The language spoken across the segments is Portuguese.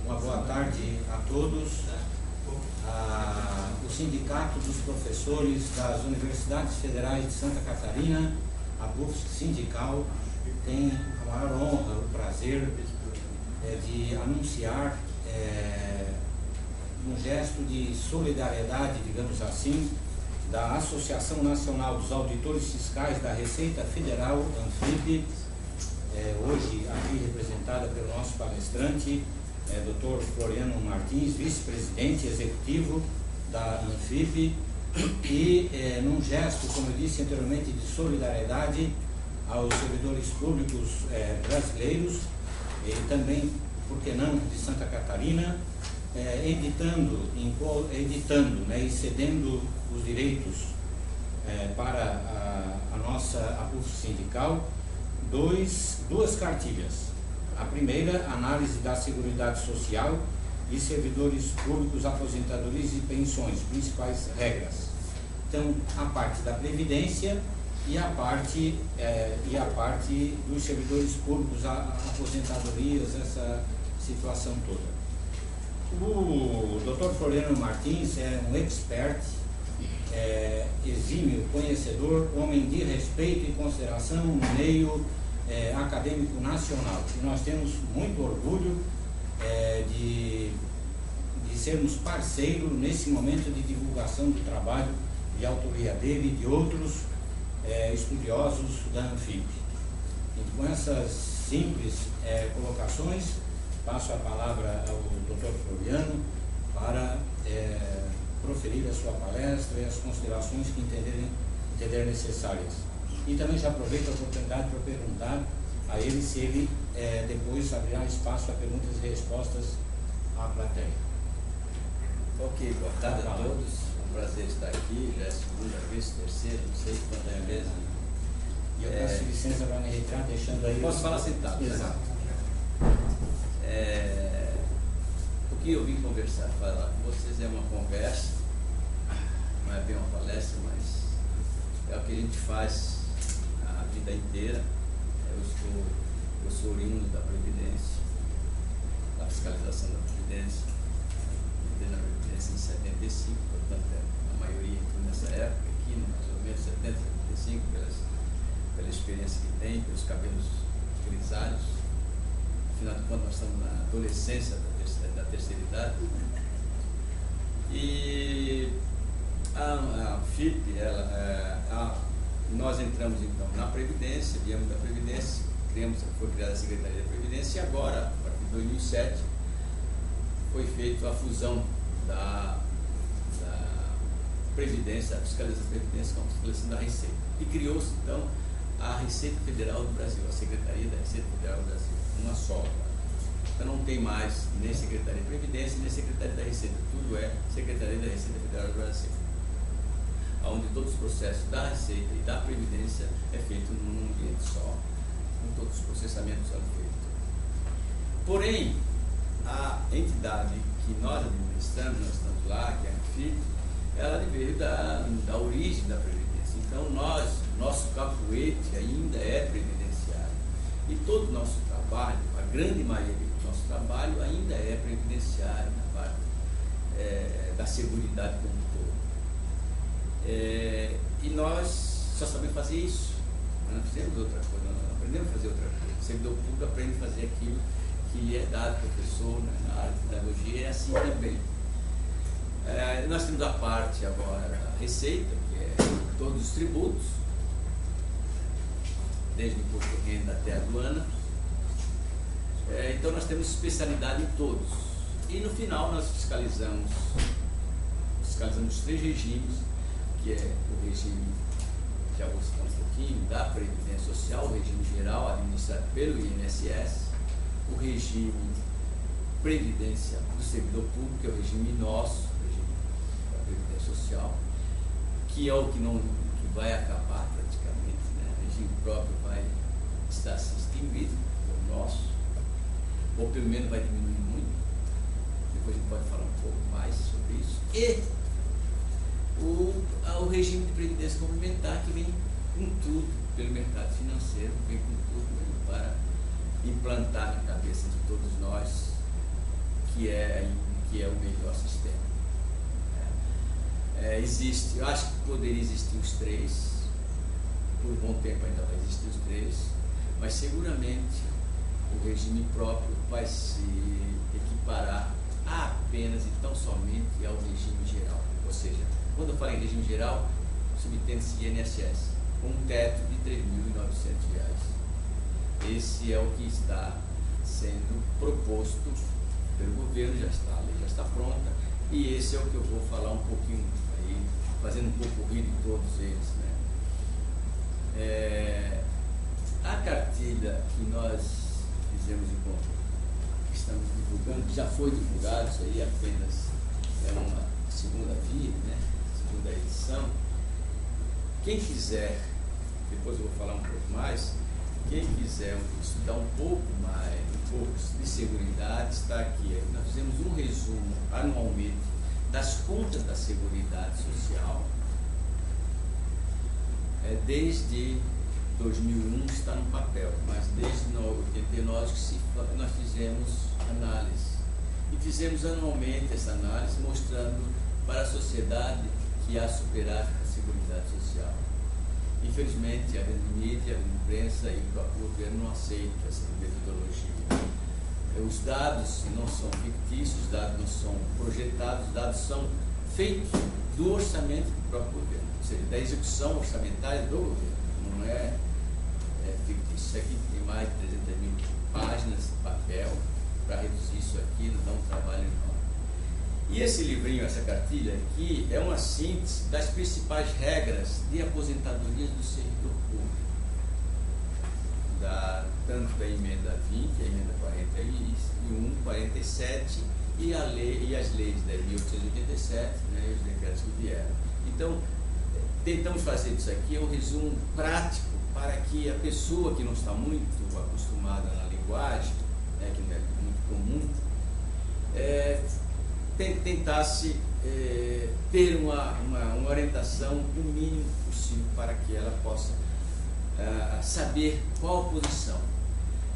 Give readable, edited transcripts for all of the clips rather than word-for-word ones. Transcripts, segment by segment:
Uma boa tarde a todos. O Sindicato dos Professores das Universidades Federais de Santa Catarina, a BUFSC Sindical, tem a maior honra, o prazer de anunciar um gesto de solidariedade, digamos assim, da Associação Nacional dos Auditores Fiscais da Receita Federal, ANFIP, hoje aqui representada pelo nosso palestrante, Dr. Floriano Martins, vice-presidente executivo da ANFIP, e num gesto, como eu disse anteriormente, de solidariedade aos servidores públicos brasileiros e também, por que não, de Santa Catarina, editando e cedendo os direitos para a nossa BUFSC sindical, duas cartilhas. A primeira, análise da Seguridade Social e servidores públicos, aposentadorias e pensões, principais regras. Então, a parte da Previdência e a parte dos servidores públicos, aposentadorias, essa situação toda. O Dr. Floriano Martins é um expert, exímio, conhecedor, homem de respeito e consideração no meio acadêmico nacional. E nós temos muito orgulho de sermos parceiros nesse momento de divulgação do trabalho de autoria dele e de outros estudiosos da ANFIP. E com essas simples colocações, passo a palavra ao Dr. Floriano para proferir a sua palestra e as considerações que entender necessárias. E também já aproveito a oportunidade para perguntar a ele se ele depois abrirá espaço a perguntas e respostas à plateia. Ok, boa tarde a todos. É um prazer estar aqui, já é a segunda vez, terceira, não sei quanto é mesmo. E eu peço licença para me retirar, deixando aí... Posso falar sentado? Exato. O que eu vim falar com vocês é uma conversa, não é bem uma palestra, mas é o que a gente faz a vida inteira. Eu sou oriundo da Previdência, da fiscalização da Previdência. Entrei na Previdência em 75, portanto a maioria entrou nessa época aqui, mais ou menos 70, 75, pela experiência que tem, pelos cabelos grisalhos. Afinal de contas, nós estamos na adolescência da terceira idade. E a FIP, nós entramos então na Previdência, viemos da Previdência, foi criada a Secretaria da Previdência, e agora, a partir de 2007, foi feita a fusão da Previdência, a fiscalização da Previdência com a fiscalização da Receita. E criou-se então a Receita Federal do Brasil, a Secretaria da Receita Federal do Brasil, uma só. Então não tem mais nem Secretaria de Previdência, nem Secretaria da Receita, tudo é Secretaria da Receita Federal do Brasil, onde todos os processos da Receita e da Previdência é feito num ambiente só, com todos os processamentos sendo feitos. Porém, a entidade que nós administramos, nós estamos lá, que é a ANFIP, ela veio da origem da Previdência. Então nosso capoete ainda é previdenciário. E todo o nosso trabalho, a grande maioria do nosso trabalho ainda é previdenciário, na parte da seguridade como um todo. E nós só sabemos fazer isso, nós não fizemos outra coisa, nós não aprendemos a fazer outra coisa. O servidor público aprende a fazer aquilo que é dado ao professor, né, na área de pedagogia, é assim também. Nós temos a parte agora da Receita, que é todos os tributos, desde o imposto de renda até a aduana. Então nós temos especialidade em todos. E no final nós fiscalizamos os três regimes, que é o regime, que já vou citar um pouquinho, da Previdência Social, o regime geral administrado pelo INSS, o regime Previdência do Servidor Público, que é o regime nosso, o regime da Previdência Social, que é o que vai acabar praticamente, né? O regime próprio vai estar se extinguindo, o nosso, ou pelo menos vai diminuir muito. Depois a gente pode falar um pouco mais sobre isso. E o regime de previdência complementar, que vem com tudo pelo mercado financeiro, vem com tudo para implantar na cabeça de todos nós que é o melhor sistema. Eu acho que poderia existir os três, por um bom tempo ainda vai existir os três, mas seguramente o regime próprio vai se equiparar apenas e tão somente ao regime geral. Ou seja, quando eu falo em regime geral, subtende-se INSS, com um teto de R$ 3.900. Esse é o que está sendo proposto pelo governo, a lei já está pronta, e esse é o que eu vou falar um pouquinho aí, fazendo um pouco rir de todos eles, né? A cartilha que nós fizemos que estamos divulgando, que já foi divulgado, isso aí apenas é uma segunda via, né? Segunda edição. Quem quiser, depois eu vou falar um pouco mais, quem quiser estudar um pouco mais, um pouco de seguridade, está aqui. Nós fizemos um resumo anualmente das contas da Seguridade Social. Desde 2001 está no papel, mas desde 1989 nós fizemos análise. E fizemos anualmente essa análise, mostrando para a sociedade que há superávit da Seguridade Social. Infelizmente, a grande mídia, a imprensa e o próprio governo não aceitam essa metodologia. Os dados não são fictícios, os dados não são projetados, os dados são feitos do orçamento do próprio governo, ou seja, da execução orçamentária do governo. Não é fictício. Isso aqui tem mais de 300.000 páginas de papel. Para reduzir isso aqui, não dá um trabalho enorme. E esse livrinho, essa cartilha aqui, é uma síntese das principais regras de aposentadoria do servidor público, tanto da emenda 20, a emenda 41, 47 e as leis de 1887, né, e os decretos que vieram. Então, tentamos fazer isso aqui, um resumo prático para que a pessoa que não está muito acostumada na linguagem, né, que não é muito comum, tentasse ter uma orientação o mínimo possível para que ela possa saber qual a posição.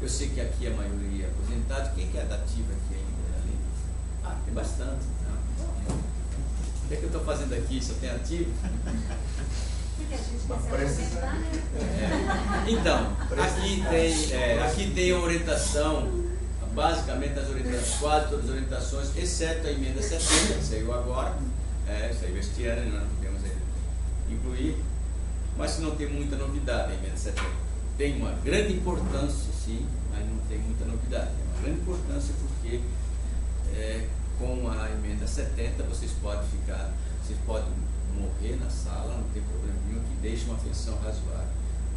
Eu sei que aqui a maioria é aposentado. Quem que é da ativa aqui ainda? Tem bastante. O que é que eu estou fazendo aqui? Só tem ativo? Então, aqui tem a orientação, basicamente as orientações, quase todas as orientações, exceto a emenda 70, que saiu agora, saiu este ano, nós não podemos incluir, mas não tem muita novidade a emenda 70. Tem uma grande importância, sim, mas não tem muita novidade. Tem uma grande importância porque com a emenda 70 vocês podem morrer na sala, não tem problema nenhum, que deixe uma afeição razoável.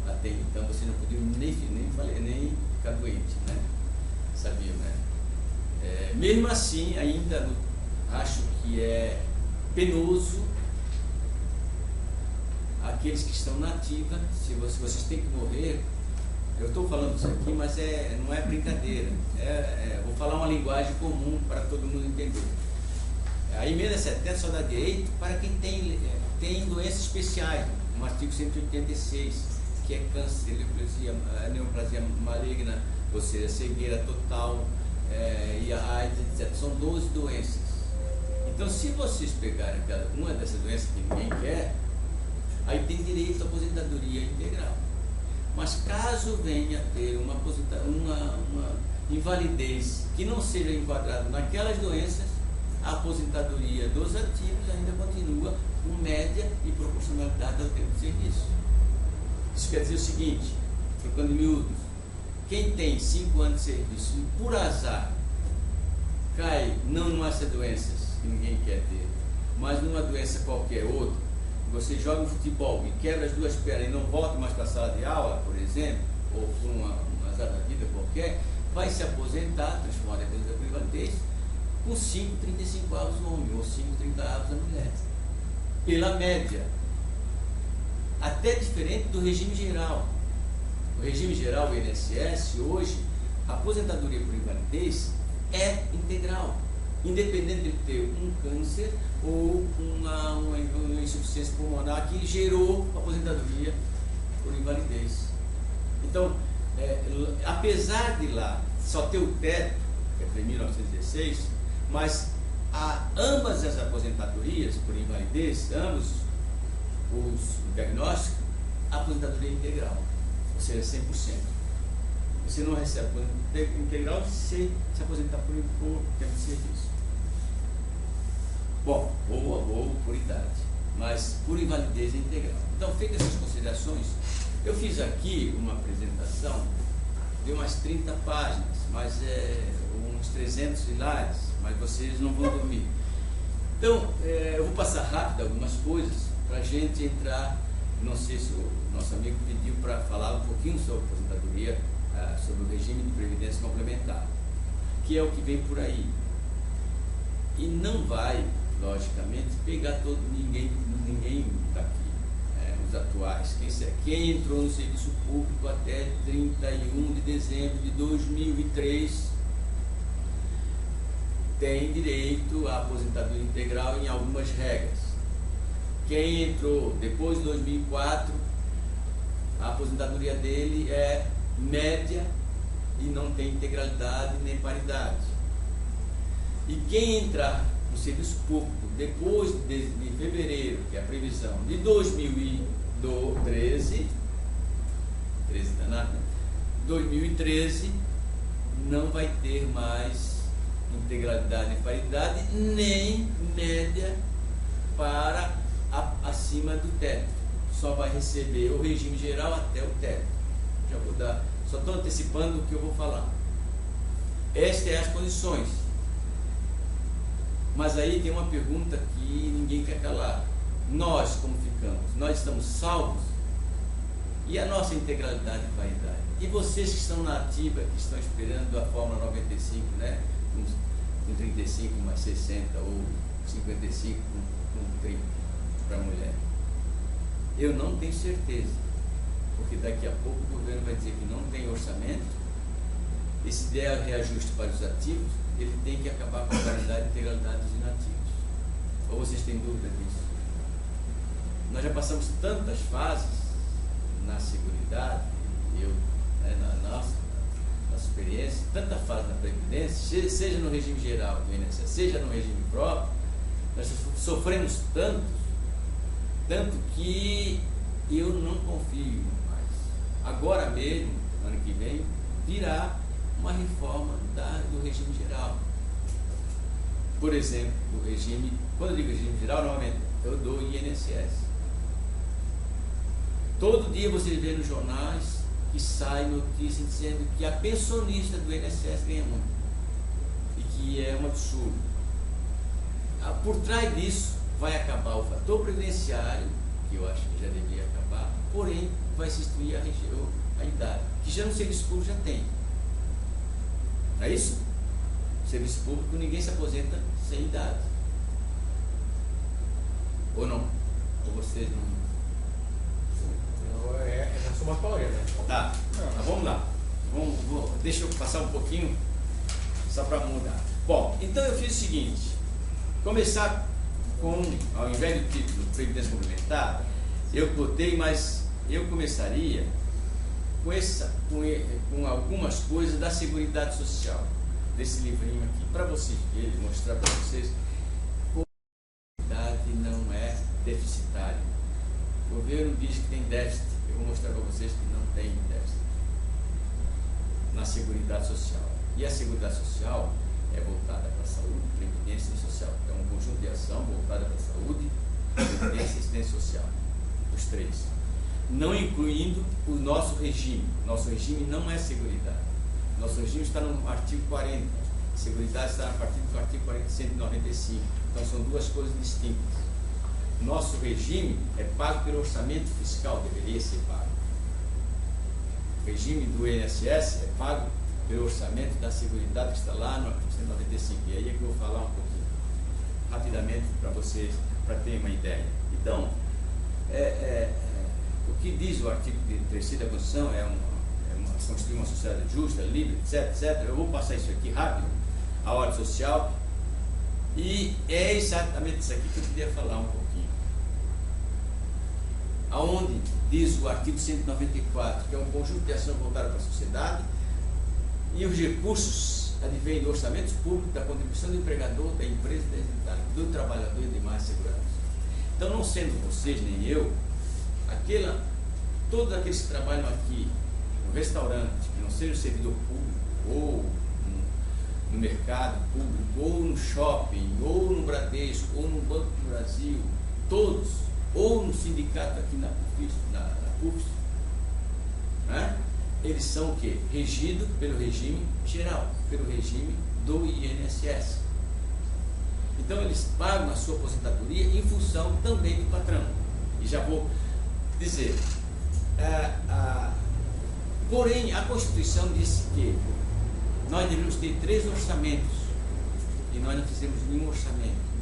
Até então vocês não podiam nem ficar doente, né? Sabiam, né? Mesmo assim, ainda acho que é penoso aqueles que estão na ativa. Se vocês têm que morrer, eu estou falando isso aqui, mas não é brincadeira. Vou falar uma linguagem comum para todo mundo entender. A emenda 70 só dá direito para quem tem doenças especiais, no artigo 186, que é câncer, neoplasia maligna, ou seja, cegueira total, e a AIDS, etc. São 12 doenças. Então, se vocês pegarem uma dessas doenças que ninguém quer, aí tem direito à aposentadoria integral. Mas caso venha a ter uma invalidez que não seja enquadrada naquelas doenças, a aposentadoria dos ativos ainda continua com média e proporcionalidade ao tempo de serviço. Isso quer dizer o seguinte, trocando em miúdos, quem tem 5 anos de serviço e por azar cai não numa dessas doenças que ninguém quer ter, mas numa doença qualquer outra, você joga um futebol e quebra as duas pernas e não volta mais para a sala de aula, por exemplo, ou por um azar da vida qualquer, vai se aposentar, transformar a empresa da invalidez, com 5,35 avos o homem, ou 5,30 avos a mulher. Pela média. Até diferente do regime geral. O regime geral, o INSS, hoje, a aposentadoria por invalidez é integral, independente de ter um câncer ou uma insuficiência pulmonar que gerou a aposentadoria por invalidez. Então, apesar de lá só ter o teto, que é de 1916, Mas ambas as aposentadorias por invalidez, ambos os diagnósticos, a aposentadoria é integral, ou seja, 100%. Você não recebe aposentadoria integral se aposentar por tempo de serviço. Bom, ou por idade, mas por invalidez é integral. Então, feitas essas considerações, eu fiz aqui uma apresentação de umas 30 páginas, mas uns 300 slides, mas vocês não vão dormir. Então, eu vou passar rápido algumas coisas para a gente entrar. Não sei se o nosso amigo pediu para falar um pouquinho sobre aposentadoria, sobre o regime de previdência complementar, que é o que vem por aí. E não vai, logicamente, pegar ninguém daqui, os atuais. Quem entrou no serviço público até 31 de dezembro de 2003 tem direito à aposentadoria integral em algumas regras. Quem entrou depois de 2004, a aposentadoria dele é média e não tem integralidade nem paridade. E quem entrar no serviço público depois de fevereiro, que é a previsão de 2013, 2013 não vai ter mais integralidade e paridade, nem média para acima do teto. Só vai receber o regime geral até o teto. Já vou dar, só estou antecipando o que eu vou falar. Estas são as condições. Mas aí tem uma pergunta que ninguém quer calar. Nós, como ficamos? Nós estamos salvos? E a nossa integralidade e paridade? E vocês que estão na ativa, que estão esperando a Fórmula 95, né? Com 35 mais 60 ou 55 com 30 para a mulher? Eu não tenho certeza, porque daqui a pouco o governo vai dizer que não tem orçamento, e se der reajuste para os ativos, ele tem que acabar com a paridade e integralidade dos inativos. Ou vocês têm dúvida disso? Nós já passamos tantas fases na seguridade, na nossa experiência, tanta fase na Previdência, seja no regime geral do INSS, seja no regime próprio, nós sofremos tanto que eu não confio mais. Agora mesmo, ano que vem, virá uma reforma do regime geral. Por exemplo, o regime, quando eu digo regime geral, normalmente eu dou INSS. Todo dia você vê nos jornais que sai notícia dizendo que a pensionista do INSS ganha muito e que é um absurdo. Por trás disso vai acabar o fator previdenciário, que eu acho que já deveria acabar, porém vai se instituir a idade, que já no serviço público já tem. Não é isso? No serviço público ninguém se aposenta sem idade. Ou não? Ou vocês não? É na somatória, né? Tá, vamos lá. Deixa eu passar um pouquinho só para mudar. Bom, então eu fiz o seguinte: começar com, ao invés do título Previdência Complementar, eu botei, mas eu começaria com algumas coisas da Seguridade Social, desse livrinho aqui, para vocês verem, mostrar para vocês como a Seguridade não é deficitária. O governo diz que tem déficit, eu vou mostrar para vocês que não tem déficit na Seguridade Social. E a Seguridade Social é voltada para a saúde, previdência e social. É um conjunto de ação voltada para a saúde, previdência e assistência social. Os três. Não incluindo o nosso regime. Nosso regime não é Seguridade. Nosso regime está no artigo 40. Seguridade está a partir do artigo 195. Então são duas coisas distintas. Nosso regime é pago pelo orçamento fiscal, deveria ser pago. O regime do INSS é pago pelo orçamento da Seguridade, que está lá no artigo 195. E aí é que eu vou falar um pouquinho, rapidamente, para vocês, para terem uma ideia. Então, o que diz o artigo 3º da Constituição constituir uma sociedade justa, livre, etc, etc. Eu vou passar isso aqui rápido, a ordem social, e é exatamente isso aqui que eu queria falar um pouquinho. Aonde diz o artigo 194, que é um conjunto de ação voltada para a sociedade, e os recursos advém do orçamento público, da contribuição do empregador, da empresa, do trabalhador e demais seguranças. Então, não sendo vocês nem eu, todos aqueles que trabalham aqui no restaurante, que não seja servidor público, ou no mercado público, ou no shopping, ou no Bradesco, ou no Banco do Brasil, todos, ou no sindicato aqui na PUFS, né? Eles são o quê? Regidos pelo regime geral, pelo regime do INSS. Então eles pagam a sua aposentadoria em função também do patrão. E já vou dizer, porém a Constituição disse que nós devemos ter 3 orçamentos, e nós não fizemos nenhum orçamento.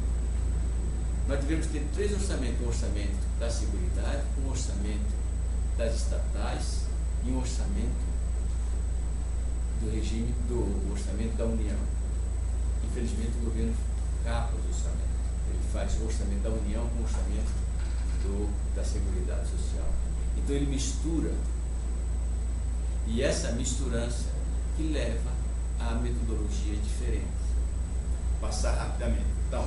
Nós devemos ter 3 orçamentos: um orçamento da Seguridade, um orçamento das estatais e um orçamento do regime do orçamento da União. Infelizmente o governo capa os orçamentos. Ele faz o orçamento da União com o orçamento da Seguridade Social. Então ele mistura, e essa misturança que leva a metodologias diferentes. Passar rapidamente. Então,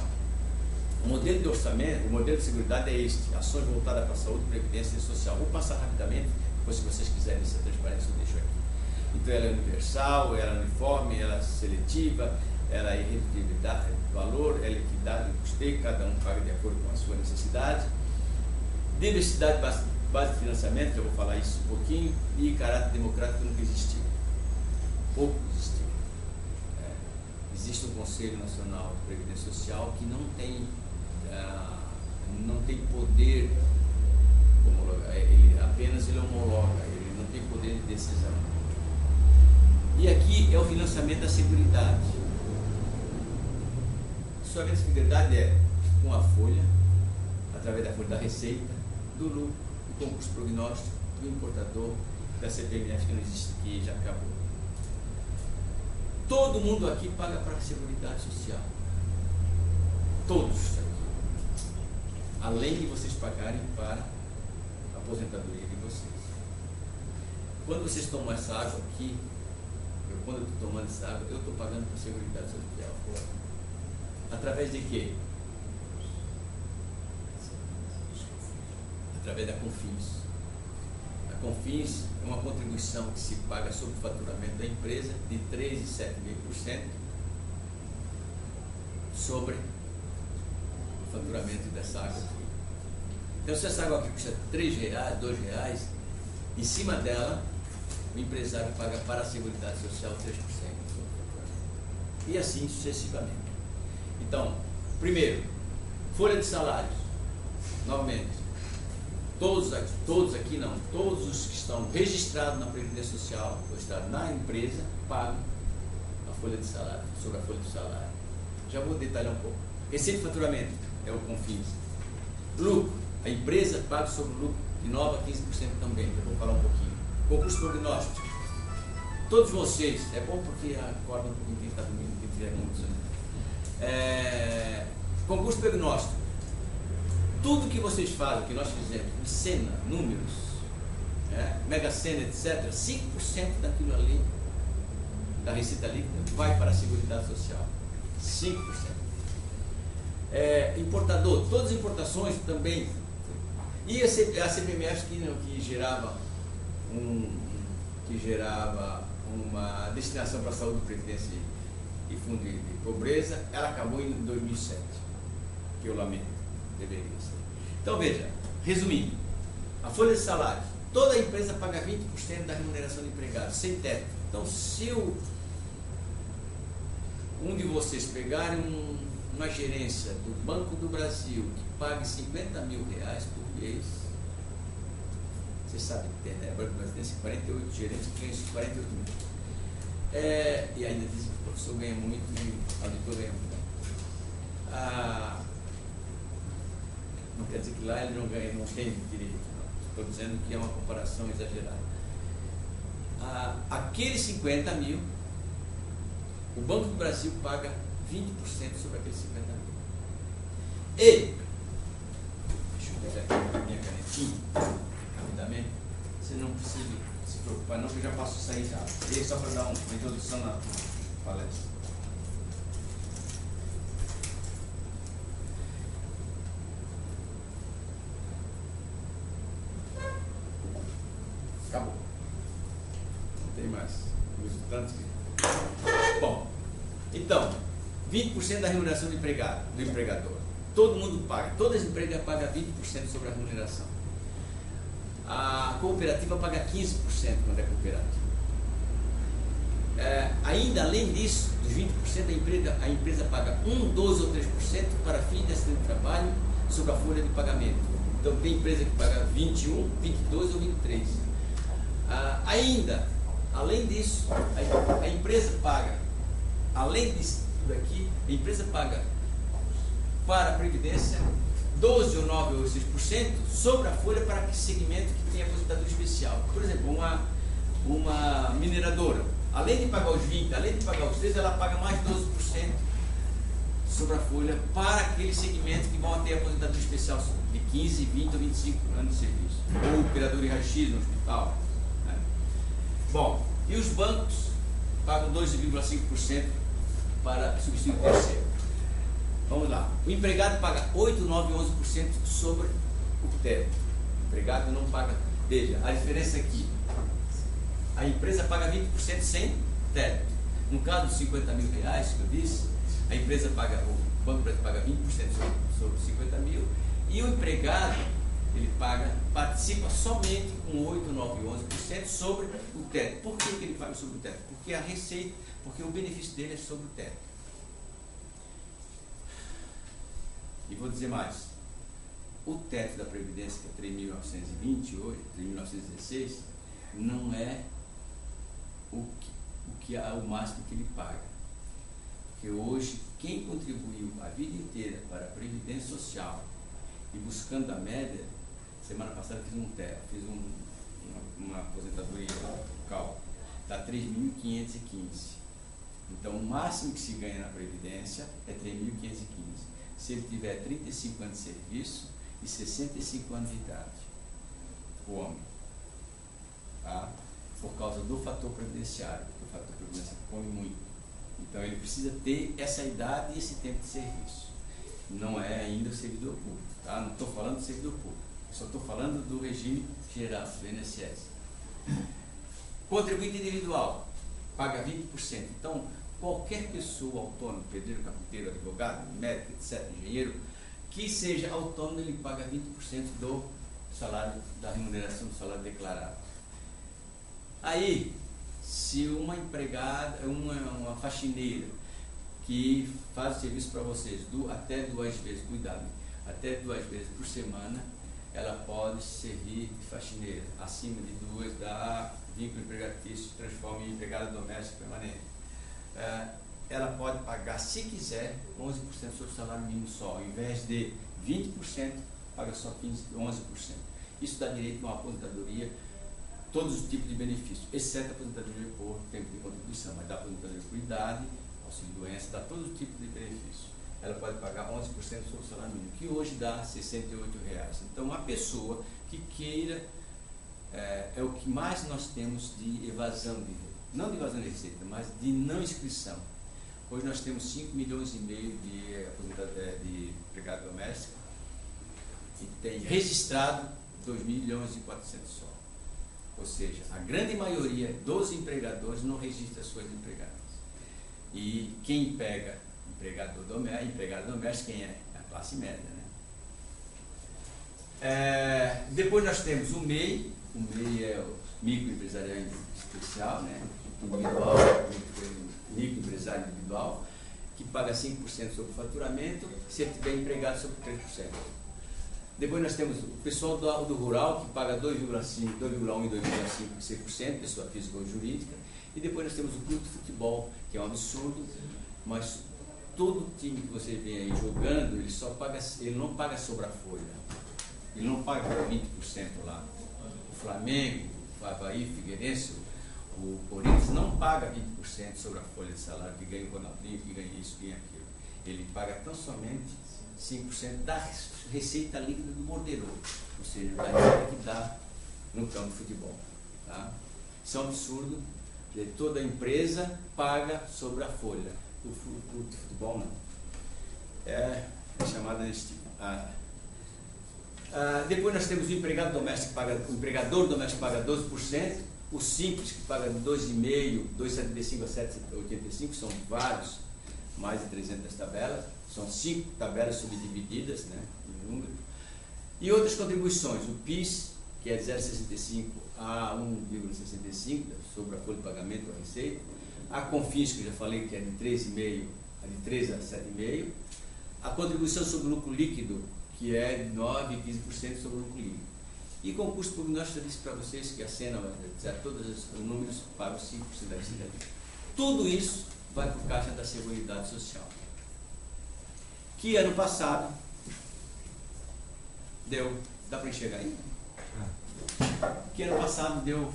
o modelo de orçamento, o modelo de seguridade é este: ações voltadas para a saúde, previdência e social. Vou passar rapidamente, depois, se vocês quiserem essa transparência, eu deixo aqui. Então, ela é universal, ela é uniforme, ela é seletiva, ela é irredutibilidade de valor, ela é equidade de custeio, cada um paga de acordo com a sua necessidade. Diversidade, base de financiamento, eu vou falar isso um pouquinho, e caráter democrático nunca existiu. Pouco existiu. Existe um Conselho Nacional de Previdência Social que não tem poder, ele apenas homologa, ele não tem poder de decisão. E aqui é o financiamento da Seguridade. Sua Seguridade é com a folha, através da folha da receita, do lucro, do concurso prognóstico, do importador, da CPMF, que não existe aqui, já acabou. Todo mundo aqui paga para a Seguridade Social. Todos aqui. Além de vocês pagarem para a aposentadoria de vocês. Quando vocês tomam essa água aqui, quando eu estou tomando essa água, eu estou pagando para a Seguridade Social. Através de quê? Através da Confins. A Confins é uma contribuição que se paga sobre o faturamento da empresa de 3,7,5% sobre o faturamento dessa água aqui. Então, se essa água aqui custa R$3, R$2, em cima dela, o empresário paga para a Seguridade Social 3%. E assim sucessivamente. Então, primeiro, folha de salários. Novamente, todos aqui não, todos os que estão registrados na Previdência Social, ou estão na empresa, pagam a folha de salário, sobre a folha de salário. Já vou detalhar um pouco. Receita de faturamento é o Confins. Lucro, a empresa paga sobre o lucro de 9% a 15% também, eu vou falar um pouquinho. Concurso prognóstico. Todos vocês, é bom porque acorda um pouquinho quem está dormindo, quem tiver muito. Concurso prognóstico. Tudo que vocês fazem, que nós fizemos, em cena, números, Mega Sena, etc., 5% daquilo ali, da receita líquida, vai para a Seguridade Social. 5%. Importador, todas as importações também. E a CPMF que gerava uma destinação para a saúde, previdência e fundo de pobreza, ela acabou em 2007, que eu lamento, deveria ser. Então veja, resumindo, a folha de salário, toda empresa paga 20% da remuneração do empregado, sem teto. Então, se um de vocês pegarem uma gerência do Banco do Brasil que pague R$50 mil por mês, vocês sabem que tem, né? Banco do Brasil tem 48 gerentes que ganham 48 mil. E ainda dizem que o professor ganha muito e o auditor ganha muito. Não quer dizer que lá ele não ganha, não tem direito. Estou dizendo que é uma comparação exagerada. Aqueles 50 mil, o Banco do Brasil paga 20% sobre aqueles 50 mil. E, deixa eu pegar aqui a minha canetinha, rapidamente, você não precisa se preocupar não, porque eu já passo isso aí já. E só para dar uma introdução palestra. Acabou. Não tem mais. Bom, então, 20% da remuneração do empregado, do empregador. Todo mundo paga, todas as empresas pagam 20% sobre a remuneração. A cooperativa paga 15% quando é cooperativa. Ainda além disso, dos 20%, a empresa paga 1, 12 ou 3% para fins de acidente de trabalho sobre a folha de pagamento. Então tem empresa que paga 21, 22 ou 23. Ainda, além disso, a empresa paga, além disso tudo aqui, a empresa paga para a Previdência 12 ou 9 ou 6% sobre a folha para aquele segmento que tem aposentadoria especial. Por exemplo, uma mineradora, além de pagar os 20, além de pagar os 13, ela paga mais 12% sobre a folha para aquele segmento que vão ter aposentadoria especial de 15, 20 ou 25 anos de serviço. Ou operador de raio-x no hospital. Né? Bom, e os bancos pagam 12,5% para substituir o terceiro. Vamos lá. O empregado paga 8, 9, 11% sobre o teto. O empregado não paga. Veja, a diferença aqui. A empresa paga 20% sem teto. No caso dos 50 mil reais que eu disse, a empresa paga, o banco paga 20% sobre 50 mil e o empregado, ele participa somente com 8, 9, 11% sobre o teto. Por que ele paga sobre o teto? Porque a receita, porque o benefício dele é sobre o teto. E vou dizer mais, o teto da Previdência, que é 3.928, 3.916, não é o máximo que ele paga. Porque hoje, quem contribuiu a vida inteira para a Previdência Social e buscando a média, semana passada fiz uma aposentadoria local, dá 3.515. Então, o máximo que se ganha na Previdência é 3.515. Se ele tiver 35 anos de serviço e 65 anos de idade, o homem, tá? Por causa do fator previdenciário, porque o fator previdenciário come muito. Então ele precisa ter essa idade e esse tempo de serviço. Não é ainda o servidor público, tá? Não estou falando do servidor público, só estou falando do regime geral, do INSS. Contribuinte individual, paga 20%. Então, qualquer pessoa autônoma, pedreiro, carpinteiro, advogado, médico, etc., engenheiro, que seja autônomo, ele paga 20% do salário, da remuneração do salário declarado. Aí, se uma empregada, uma faxineira que faz o serviço para vocês até 2 vezes, cuidado, até 2 vezes por semana, ela pode servir de faxineira. Acima de 2 dá vínculo empregatício, transforma em empregada doméstica permanente. Ela pode pagar, se quiser, 11% sobre o salário mínimo só. Ao invés de 20%, paga só 11%. Isso dá direito a uma aposentadoria, todos os tipos de benefícios, exceto a aposentadoria por tempo de contribuição, mas dá aposentadoria por idade, auxílio de doença, dá todos os tipos de benefícios. Ela pode pagar 11% sobre o salário mínimo, que hoje dá R$ 68. Então, uma pessoa que queira, é o que mais nós temos de evasão não de evasão de receita, mas de não inscrição. Hoje nós temos 5,5 milhões de empregado doméstico e tem registrado 2,4 milhões só. Ou seja, a grande maioria dos empregadores não registra suas empregadas. E quem pega empregado doméstico, quem é? A classe média, né? Depois nós temos o MEI. O MEI é o microempresarial especial, né? Individual, microempresário individual, que paga 5% sobre o faturamento, se ele tiver empregado sobre 3%. Depois nós temos o pessoal do rural, que paga 2,1% e 2,5%, pessoa física ou jurídica. E depois nós temos o clube de futebol, que é um absurdo, mas todo time que você vê aí jogando, ele não paga sobre a folha. Ele não paga 20% lá. O Flamengo, o Avaí, o Figueirense, o Corinthians não paga 20% sobre a folha de salário, que ganha o Ronaldinho, que ganha isso, que ganha aquilo. Ele paga tão somente 5% da receita líquida do bordeiro, ou seja, da receita que dá no campo de futebol. Tá? Isso é um absurdo, Toda empresa paga sobre a folha. O clube de futebol não. É chamada desse tipo. Depois nós temos o empregado doméstico o empregador doméstico paga 12%, o simples que paga 2,5%, 2,75% a 7,85%, são vários, mais de 300 tabelas, são 5 tabelas subdivididas, né, em número. E outras contribuições, o PIS, que é de 0,65 a 1,65 sobre a folha de pagamento da Receita, a CONFINS, que eu já falei que é de 3,5 de 3 a 7,5, a contribuição sobre o lucro líquido, que é de 9 e 15% sobre o lucro líquido. E concurso público, nós já disse para vocês que a Sena, todos os números pagam 5% da Receita. Tudo isso vai para o Caixa da Seguridade Social, que ano passado deu, dá para enxergar aí? Que ano passado deu,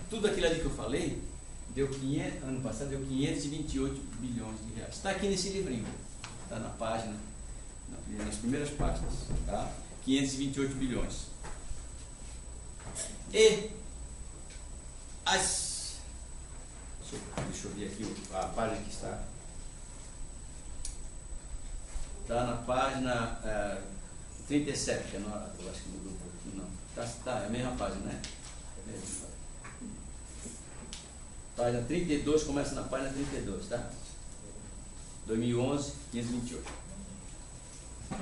tudo aquilo ali que eu falei, ano passado deu 528 bilhões de reais. Está aqui nesse livrinho, está na página, nas primeiras páginas, tá? 528 bilhões. E deixa eu ver aqui a página que está. Está na página 37, que eu acho que mudou um pouquinho, não. Tá, é a mesma página, né? É a mesma página. Página 32, começa na página 32, tá? 2011, 528.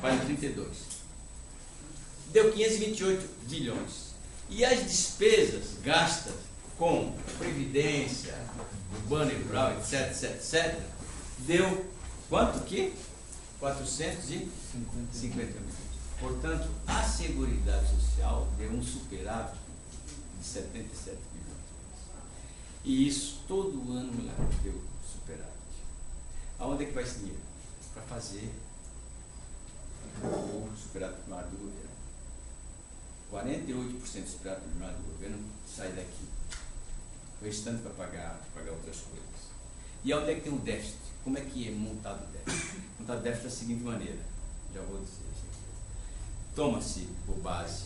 Página 32. Deu 528 bilhões. E as despesas gastas com previdência, urbano e rural, etc, etc, etc, deu quanto que? 450 milhões. Portanto, a Seguridade Social deu um superávit de 77 bilhões. E isso todo ano deu superávit. Aonde é que vai esse dinheiro? Para fazer o superávit primário do governo. 48% do superávit primário do governo sai daqui. O restante para pagar outras coisas. E aonde é que tem um déficit? Como é que é montado o déficit? Montado o déficit da seguinte maneira, já vou dizer. Toma-se por base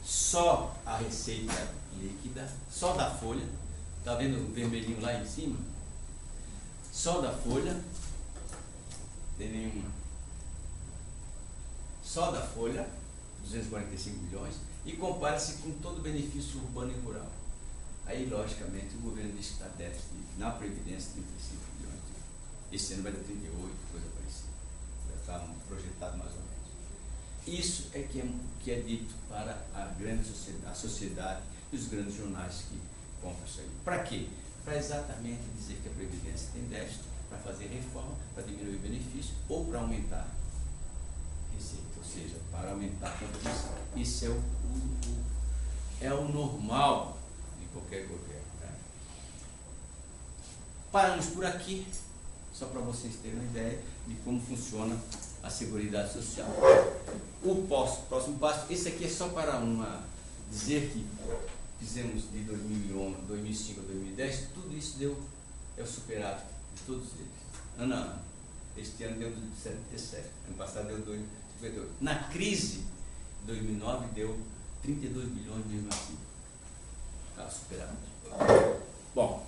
só a receita líquida, só da folha, está vendo o vermelhinho lá em cima? Só da folha, tem nenhuma. Só da folha, 245 milhões, e compara-se com todo o benefício urbano e rural. Aí, logicamente, o governo diz que está déficit na Previdência 35 milhões. Esse ano vai dar 38, coisa parecida. Já está projetado mais ou menos. Isso é que é dito para a sociedade e os grandes jornais que compram isso aí. Para quê? Para exatamente dizer que a Previdência tem déficit, para fazer reforma, para diminuir o benefício ou para aumentar a receita, ou seja, para aumentar a contribuição. Isso é o normal de qualquer governo. Né? Paramos por aqui, só para vocês terem uma ideia de como funciona a Seguridade Social. O próximo passo, esse aqui é só para dizer que fizemos de 2011, 2005 a 2010, tudo isso é o superávit de todos eles. Ano a ano. Este ano deu 77, ano passado deu 2,58. Na crise de 2009 deu 32 bilhões mesmo assim. Tá, superávit. Bom,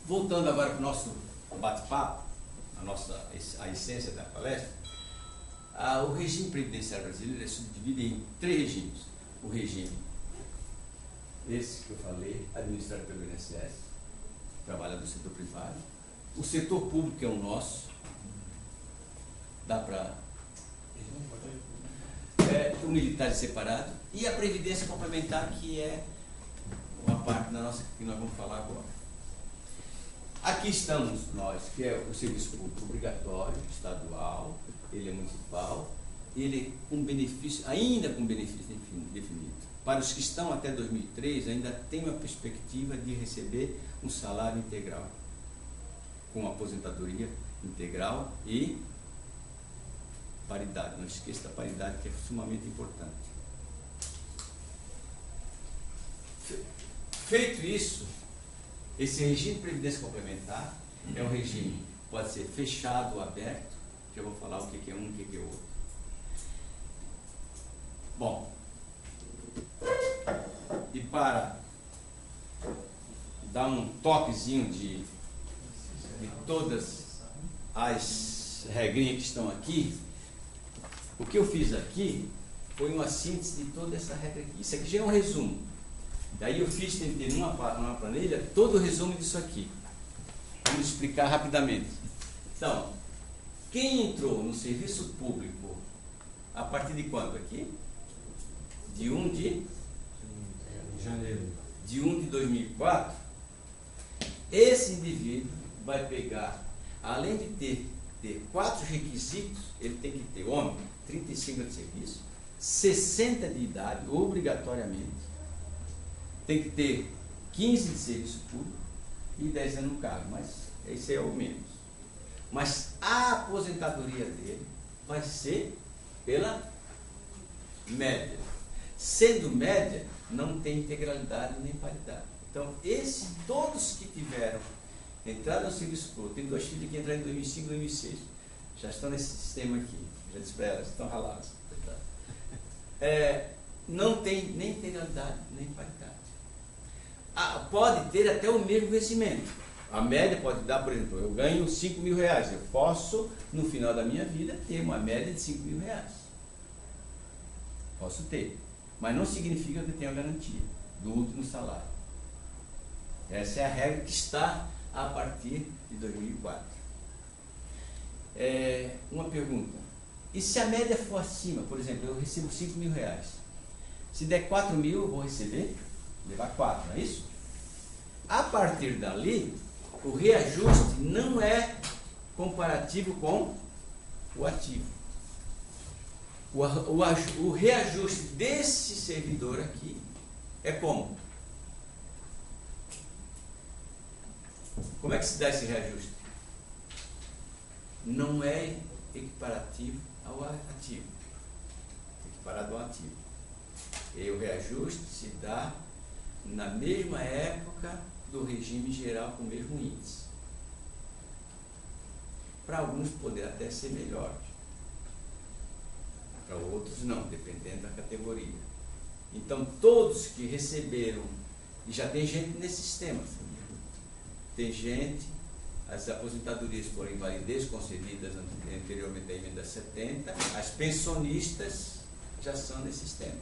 voltando agora para o nosso bate-papo, a essência da palestra, o regime previdenciário brasileiro é subdividido em 3 regimes. O regime, esse que eu falei, administrado pelo INSS, trabalha no setor privado. O setor público, que é o nosso, dá para... o militar separado. E a previdência complementar, que é uma parte da nossa que nós vamos falar agora. Aqui estamos nós, que é o serviço público obrigatório, estadual, ele é municipal, ele com benefício, ainda com benefício definido. Para os que estão até 2003, ainda tem uma perspectiva de receber um salário integral, com aposentadoria integral e paridade. Não esqueça da paridade, que é sumamente importante. Feito isso, esse regime de previdência complementar é um regime que pode ser fechado ou aberto. Já vou falar o que é um e o que é outro. Bom, e para dar um toquezinho de todas as regrinhas que estão aqui. O que eu fiz aqui foi uma síntese de toda essa regra aqui. Isso aqui já é um resumo. Daí eu tentei numa planilha todo o resumo disso aqui. Vamos explicar rapidamente. Então, quem entrou no serviço público a partir de quando aqui? De 1 de janeiro. De 1 de 2004, esse indivíduo vai pegar, além de ter 4 requisitos, ele tem que ter homem, 35 anos de serviço, 60 de idade, obrigatoriamente, tem que ter 15 de serviço público e 10 anos no cargo, mas esse é o menos. Mas a aposentadoria dele vai ser pela média. Sendo média, não tem integralidade nem paridade. Então, todos que tiveram entrado no serviço público, tem 2 filhos que entraram em 2005 e 2006, já estão nesse sistema aqui, já disse para elas, estão ralados. Não tem nem integralidade nem paridade. Pode ter até o mesmo vencimento. A média pode dar, por exemplo, eu ganho 5 mil reais, eu posso, no final da minha vida, ter uma média de 5 mil reais. Posso ter. Mas não significa que eu tenha a garantia do último salário. Essa é a regra que está a partir de 2004. Uma pergunta. E se a média for acima? Por exemplo, eu recebo 5 mil reais. Se der 4 mil, eu vou levar 4, não é isso? A partir dali, o reajuste não é comparativo com o ativo. O reajuste desse servidor aqui é como? Como é que se dá esse reajuste? Não é equiparativo ao ativo. Equiparado ao ativo. E o reajuste se dá na mesma época do regime geral com o mesmo índice. Para alguns poderá até ser melhor. Para outros não, dependendo da categoria. Então todos que receberam, e já tem gente nesse sistema, tem gente, as aposentadorias por invalidez concedidas anteriormente à emenda 70, as pensionistas já são nesse sistema.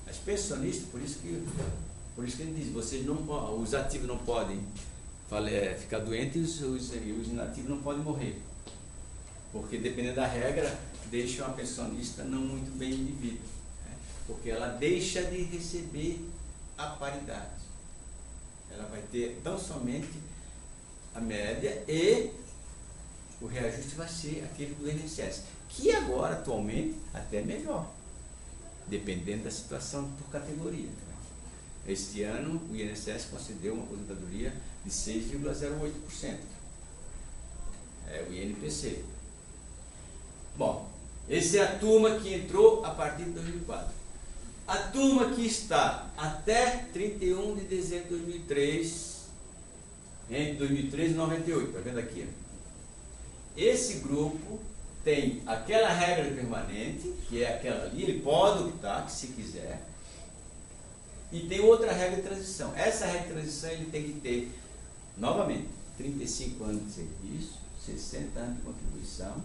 As pensionistas, por isso que ele diz, os ativos não podem ficar doentes e os inativos não podem morrer. Porque dependendo da regra, deixa uma pensionista não muito bem indivíduo, porque ela deixa de receber a paridade. Ela vai ter tão somente a média e o reajuste vai ser aquele do INSS, que agora, atualmente, até melhor, dependendo da situação por categoria. Este ano, o INSS concedeu uma aposentadoria de 6,08%. É o INPC. Bom, essa é a turma que entrou a partir de 2004. A turma que está até 31 de dezembro de 2003, entre 2013 e 98, está vendo aqui? Esse grupo tem aquela regra permanente, que é aquela ali, ele pode optar, se quiser, e tem outra regra de transição. Essa regra de transição ele tem que ter, novamente, 35 anos de serviço, 60 anos de contribuição,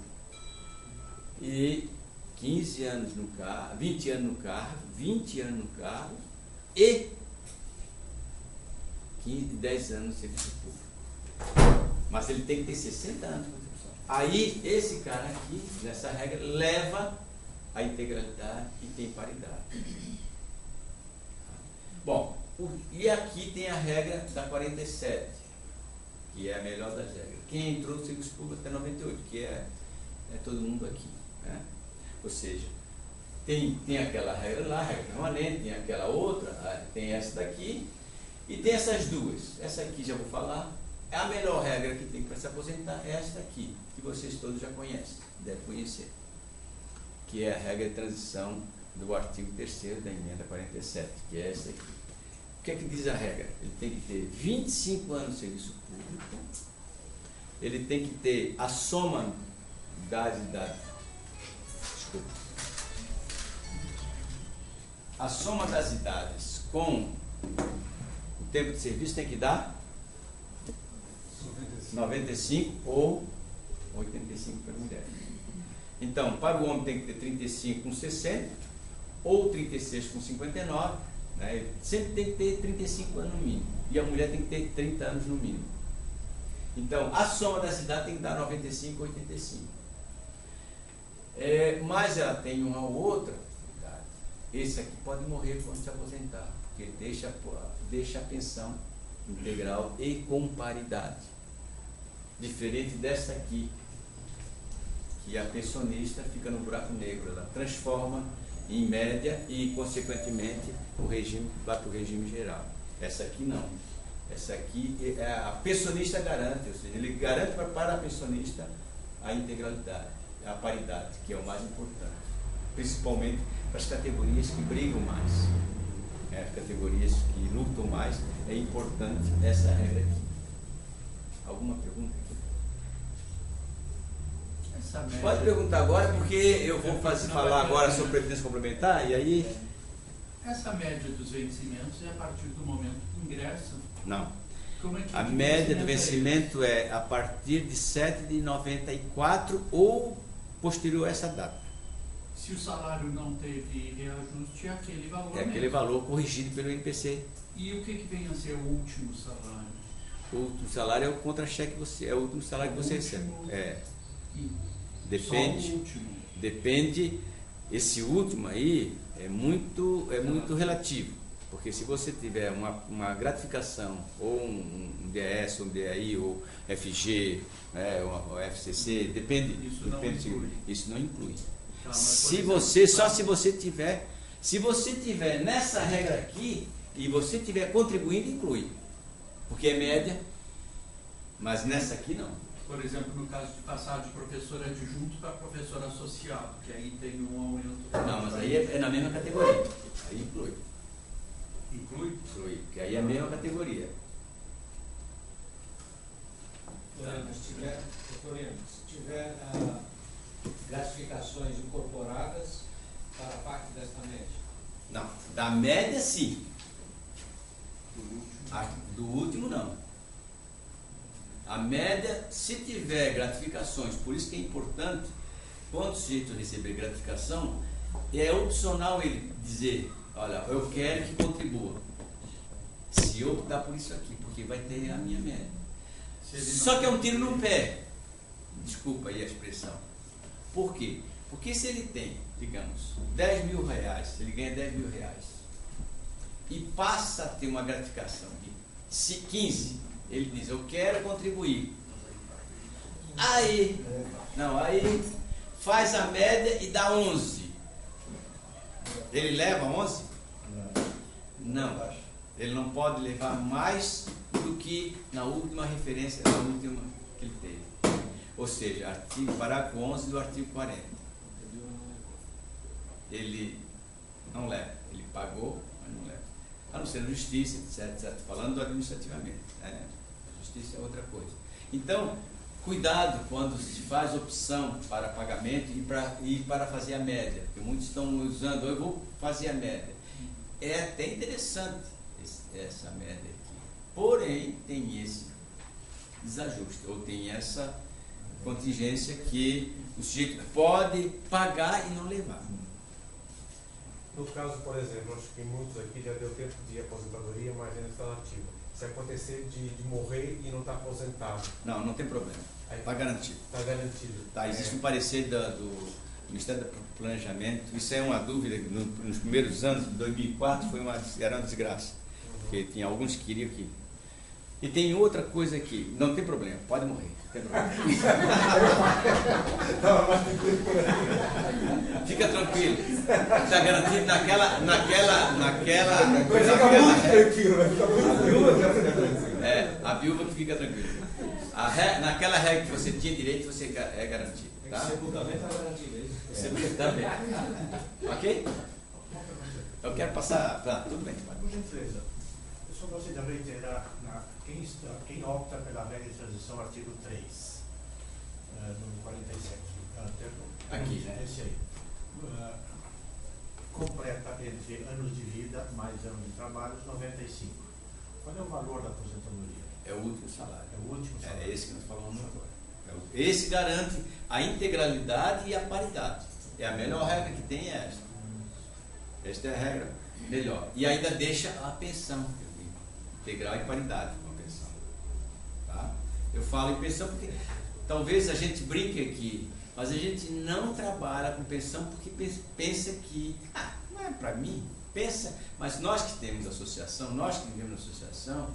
e 15 anos no carro, 20 anos no carro, 20 anos no carro e 10 anos no serviço público. Mas ele tem que ter 60 anos de contribuição. Aí, esse cara aqui, nessa regra, leva a integralidade e tem paridade. Bom, e aqui tem a regra da 47, que é a melhor das regras. Quem entrou no serviço público até 98, que é todo mundo aqui. Ou seja, tem aquela regra lá, regra permanente, tem aquela outra, tem essa daqui, e tem essas duas. Essa aqui já vou falar, é a melhor regra que tem para se aposentar, é esta aqui, que vocês todos já conhecem, devem conhecer, que é a regra de transição do artigo 3º da emenda 47, que é essa aqui. O que é que diz a regra? Ele tem que ter 25 anos de serviço público, ele tem que ter a soma das idades, a soma das idades com tempo de serviço tem que dar 95 ou 85 para a mulher. Então, para o homem tem que ter 35 com 60 ou 36 com 59, né? Sempre tem que ter 35 anos no mínimo. E a mulher tem que ter 30 anos no mínimo. Então, a soma dessa idade tem que dar 95 ou 85. Mas ela tem uma ou outra idade. Esse aqui pode morrer quando se aposentar, porque deixa a pensão integral e com paridade. Diferente desta aqui, que a pensionista fica no buraco negro, ela transforma em média e, consequentemente, o regime vai para o regime geral. Essa aqui não. Essa aqui, a pensionista garante, ou seja, ele garante para a pensionista a integralidade, a paridade, que é o mais importante. Principalmente para as categorias que brigam mais, as categorias que lutam mais, é importante essa regra aqui. Alguma pergunta aqui? Pode perguntar agora, porque eu vou falar agora sobre previdência complementar, e aí... Essa média dos vencimentos é a partir do momento que ingressa? Não. Como é que a média do vencimento é a partir de 7 de 94 ou posterior a essa data. Se o salário não teve reajuste, é aquele valor É aquele valor corrigido pelo INPC. E o que vem a ser o último salário? O último salário é o contra-cheque, é o último salário que você recebe. Depende, esse último aí é muito relativo, porque se você tiver uma gratificação, ou um DAS, ou um DAI, ou FG, ou FCC, depende. Isso não inclui. Tá, se você tiver nessa regra aqui, e você tiver contribuindo, inclui, porque é média, mas nessa aqui não. Por exemplo, no caso de passar de professor adjunto para professor associado, que aí tem um aumento. Não, mas aí é na mesma categoria. Aí inclui. Inclui? Inclui, porque aí é a mesma categoria. Se tiver gratificações incorporadas para parte desta média. Não, da média sim. Do último não. A média, se tiver gratificações, por isso que é importante, quando o sujeito receber gratificação, é opcional ele dizer, olha, eu quero que contribua. Se eu optar por isso aqui, porque vai ter a minha média. Só que é um tiro no pé. Desculpa aí a expressão. Por quê? Porque se ele tem, digamos, 10 mil reais, se ele ganha 10 mil reais, e passa a ter uma gratificação de 15, ele diz, eu quero contribuir. Aí faz a média e dá 11. Ele leva 11? Não. Ele não pode levar mais do que na última referência, na última que ele teve. Ou seja, parágrafo 11 do artigo 40. Ele não leva. Ele pagou, mas não leva. A não ser na justiça, etc. Falando administrativamente. Justiça é outra coisa. Então, cuidado quando se faz opção para pagamento e para fazer a média, porque muitos estão usando, eu vou fazer a média. É até interessante essa média aqui, porém tem esse desajuste, ou tem essa contingência que o sujeito pode pagar e não levar. No caso, por exemplo, acho que muitos aqui já deu tempo de aposentadoria, mas ainda está ativa. Se acontecer de morrer e não está aposentado. Não tem problema. Está garantido. Está garantido. Tá, existe um parecer do Ministério do Planejamento. Isso é uma dúvida. Nos primeiros anos, de 2004, era uma desgraça. Porque tinha alguns que queriam que... E tem outra coisa aqui. Não tem problema. Pode morrer. Não tem problema. Fica tranquilo. Está garantido naquela a viúva que fica tranquila. Naquela regra que você tinha direito, você é garantido. Tá? Sepultamento está garantido, é isso? Sepultamento também. Ok? Eu quero passar. Tudo bem. Por gentileza, eu só gostaria de reiterar quem opta pela regra de transição, artigo 3, no 47. Aqui, né? Esse aí. Completa entre anos de vida mais anos de trabalho, 95. Qual é o valor da aposentadoria? É o último salário. É o último salário. É esse que nós falamos agora. Esse garante a integralidade e a paridade. É a melhor regra que tem, é esta. Esta é a regra melhor. E ainda deixa a pensão integral e paridade com a pensão. Tá? Eu falo em pensão porque talvez a gente brinque aqui, mas a gente não trabalha com pensão porque pensa que não é para mim. Pensa, mas nós que temos associação, nós que vivemos na associação,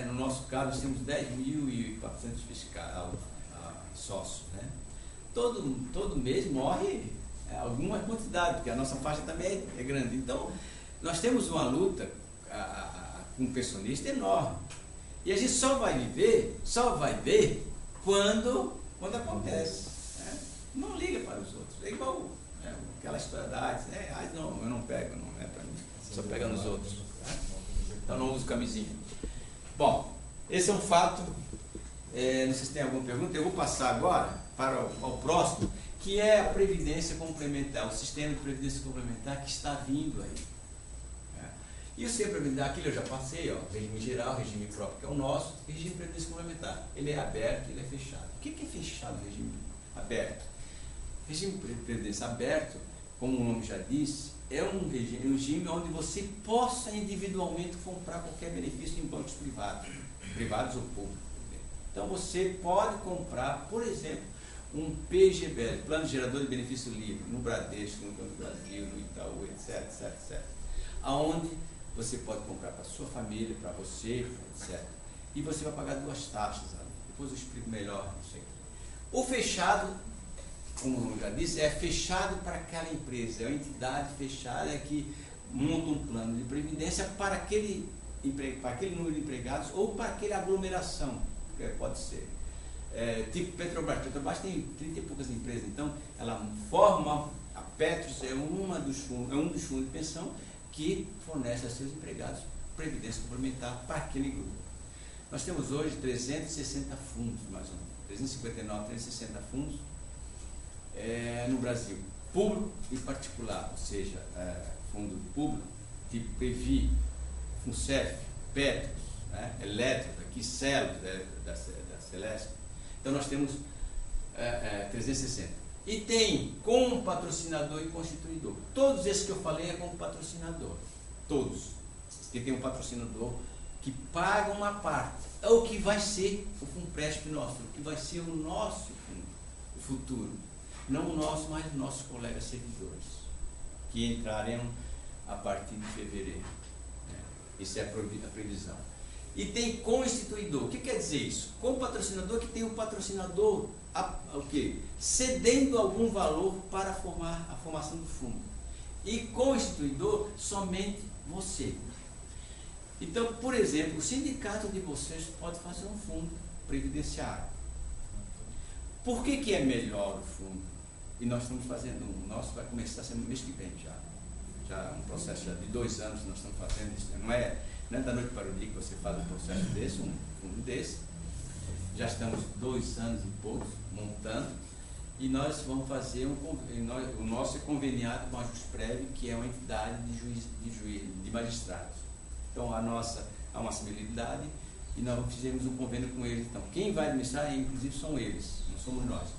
no nosso caso nós temos 10.400 fiscais, sócios, né? Todo mês morre alguma quantidade, porque a nossa faixa também é grande. Então, nós temos uma luta com o pensionista enorme. E a gente só vai ver quando acontece. Né? Não liga para os outros. É igual aquela história da AIDS, né? AIDS não, eu não pego, não é para mim. Só pega nos outros. Né? Então não uso camisinha. Bom, esse é um fato. Não sei se tem alguma pergunta. Eu vou passar agora para o próximo, que é a Previdência Complementar, o sistema de Previdência Complementar que está vindo aí. E o sistema previdenciário, aquilo eu já passei, regime geral, regime próprio, que é o nosso, regime de previdência complementar. Ele é aberto, ele é fechado. O que é fechado no regime aberto? Regime de previdência aberto, como o nome já disse, é um regime onde você possa individualmente comprar qualquer benefício em bancos privados ou públicos. Então você pode comprar, por exemplo, um PGBL, Plano Gerador de Benefício Livre, no Bradesco, no Banco do Brasil, no Itaú, etc. Aonde você pode comprar para a sua família, para você, etc. E você vai pagar 2 taxas. Depois eu explico melhor isso aqui. O fechado, como o nome já disse, é fechado para aquela empresa. É uma entidade fechada que monta um plano de previdência para aquele número de empregados ou para aquela aglomeração. Pode ser. Tipo Petrobras. Petrobras tem 30 e poucas empresas. Então, ela forma... A Petros é um dos fundos de pensão que fornece a seus empregados previdência complementar para aquele grupo. Nós temos hoje 360 fundos, mais ou menos, 359, 360 fundos no Brasil, público e particular, ou seja, fundo público, tipo PVI, FUNCEF, Petros, Elétrica, Quicelo, da Celeste. Então nós temos 360. E tem como patrocinador e constituidor. Todos esses que eu falei é como patrocinador. Todos. Porque tem um patrocinador que paga uma parte. É o que vai ser o FUNPRESP nosso, o que vai ser o nosso fundo, o futuro. Não o nosso, mas os nossos colegas servidores, que entrarão a partir de fevereiro. Isso é a previsão. E tem constituidor. O que quer dizer isso? Com patrocinador que tem um patrocinador cedendo algum valor para a formação do fundo. E constituidor, somente você. Então, por exemplo, o sindicato de vocês pode fazer um fundo previdenciário. Por que é melhor o fundo? E nós estamos fazendo o nosso, vai começar a ser no mês que vem já um processo de 2 anos nós estamos fazendo isso. Não é da noite para o dia que você faz um processo desse, um fundo desse. Já estamos 2 anos e poucos montando e nós vamos fazer o nosso é conveniado com a Jusprev, que é uma entidade de magistrados. Então a nossa há uma similitude e nós fizemos um convênio com eles. Então quem vai administrar, inclusive, são eles, não somos nós.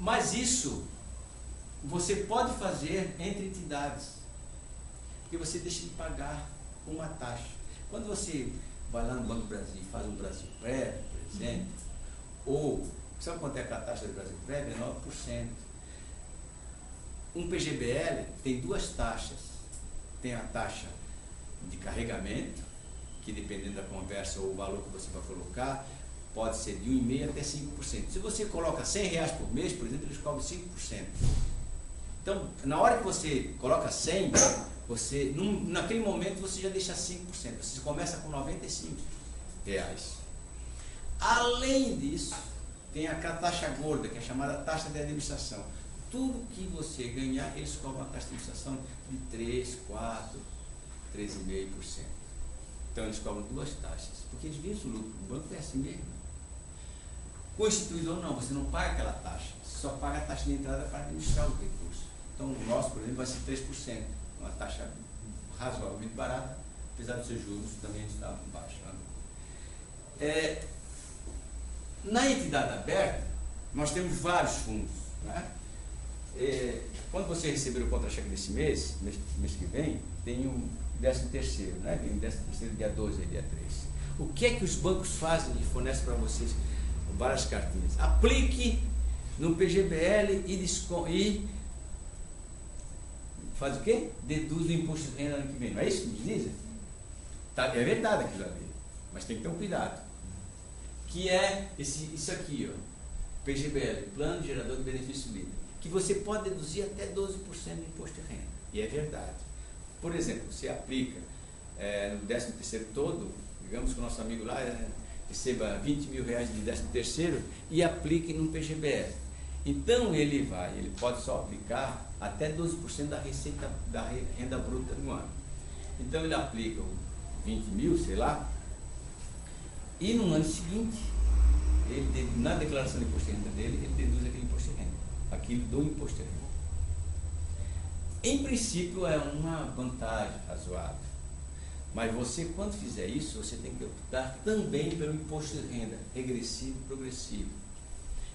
Mas isso você pode fazer entre entidades, porque você deixa de pagar uma taxa. Quando você vai lá no Banco do Brasil e faz um Brasil Prévio, por exemplo, ou, sabe quanto é que a taxa do Brasil Prévio? É 9%. Um PGBL tem 2 taxas. Tem a taxa de carregamento, que dependendo da conversa ou o valor que você vai colocar, pode ser de 1,5% até 5%. Se você coloca R$100 por mês, por exemplo, eles cobram 5%. Então, na hora que você coloca 100, naquele momento você já deixa 5%. Você começa com R$95. Além disso, tem a taxa gorda, que é chamada taxa de administração. Tudo que você ganhar, eles cobram uma taxa de administração de 3, 4, 3,5%. Então eles cobram 2 taxas, porque eles visam o lucro. O banco é assim mesmo. Constituidor não, você não paga aquela taxa, você só paga a taxa de entrada para administrar o recurso. Então o nosso, por exemplo, vai ser 3%, uma taxa razoavelmente barata apesar dos seus juros também estavam baixos. Né? Na entidade aberta, nós temos vários fundos. Né? Quando você receber o contra-cheque desse mês que vem, tem um 13º, né? Vem o 13º dia 12 e dia 13. O que é que os bancos fazem e fornecem para vocês? Várias cartinhas. Aplique no PGBL e faz o quê? Deduz o imposto de renda ano que vem. Não é isso que eles dizem? Tá, é verdade aquilo ali, mas tem que ter um cuidado. Que é isso aqui, ó, PGBL, Plano Gerador de Benefício Líquido, que você pode deduzir até 12% do imposto de renda. E é verdade. Por exemplo, você aplica no 13º todo, digamos que o nosso amigo lá receba 20 mil reais de 13º e aplique no PGBL. Então ele pode só aplicar até 12% da receita da renda bruta do ano. Então ele aplica 20 mil, sei lá, e no ano seguinte, na declaração de imposto de renda dele, ele deduz aquele imposto de renda, aquilo do imposto de renda. Em princípio é uma vantagem razoável, mas você, quando fizer isso, você tem que optar também pelo imposto de renda regressivo e progressivo.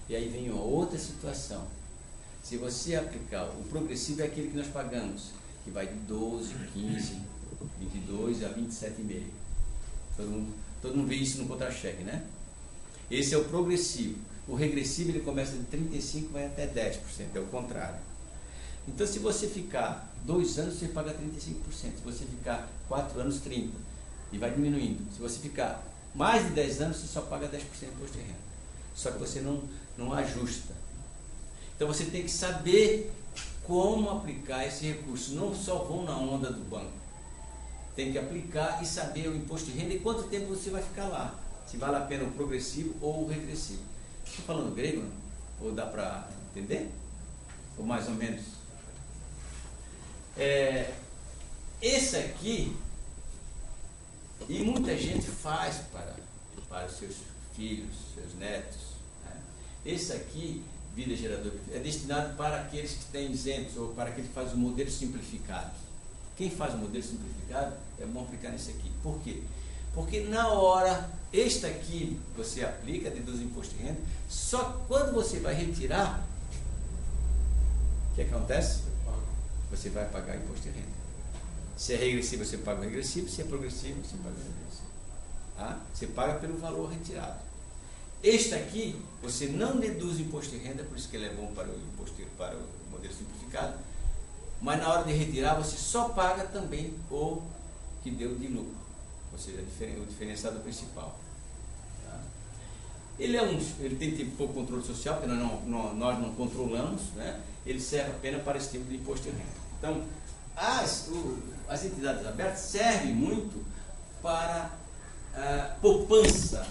E aí vem uma outra situação. Se você aplicar o progressivo, é aquele que nós pagamos, que vai de 12, 15, 22 a 27,5. Todo mundo vê isso no contra-cheque, né? Esse é o progressivo. O regressivo ele começa de 35% e vai até 10%, é o contrário. Então, se você ficar 2 anos, você paga 35%. Se você ficar 4 anos, 30%. E vai diminuindo. Se você ficar mais de 10 anos, você só paga 10% de imposto de renda. Só que você não ajusta. Então, você tem que saber como aplicar esse recurso. Não só vão na onda do banco. Tem que aplicar e saber o imposto de renda e quanto tempo você vai ficar lá. Se vale a pena o progressivo ou o regressivo. Estou falando grego, não? Ou dá para entender? Ou mais ou menos? Esse aqui, e muita gente faz para os seus filhos, seus netos. Né? Esse aqui, vida geradora, é destinado para aqueles que têm isentos ou para aqueles que fazem o modelo simplificado. Quem faz o modelo simplificado, é bom aplicar nesse aqui. Por quê? Porque na hora, este aqui você aplica, deduz o imposto de renda, só quando você vai retirar, o que acontece? Você vai pagar imposto de renda. Se é regressivo, você paga o regressivo, se é progressivo, você paga o regressivo. Tá? Você paga pelo valor retirado. Este aqui, você não deduz o imposto de renda, por isso que ele é bom para o modelo simplificado, mas na hora de retirar, você só paga também o que deu de lucro, ou seja, o diferenciado principal. Tá? Ele tem pouco controle social, porque nós não controlamos, né? Ele serve apenas para esse tipo de imposto de renda. Então, as entidades abertas servem muito para poupança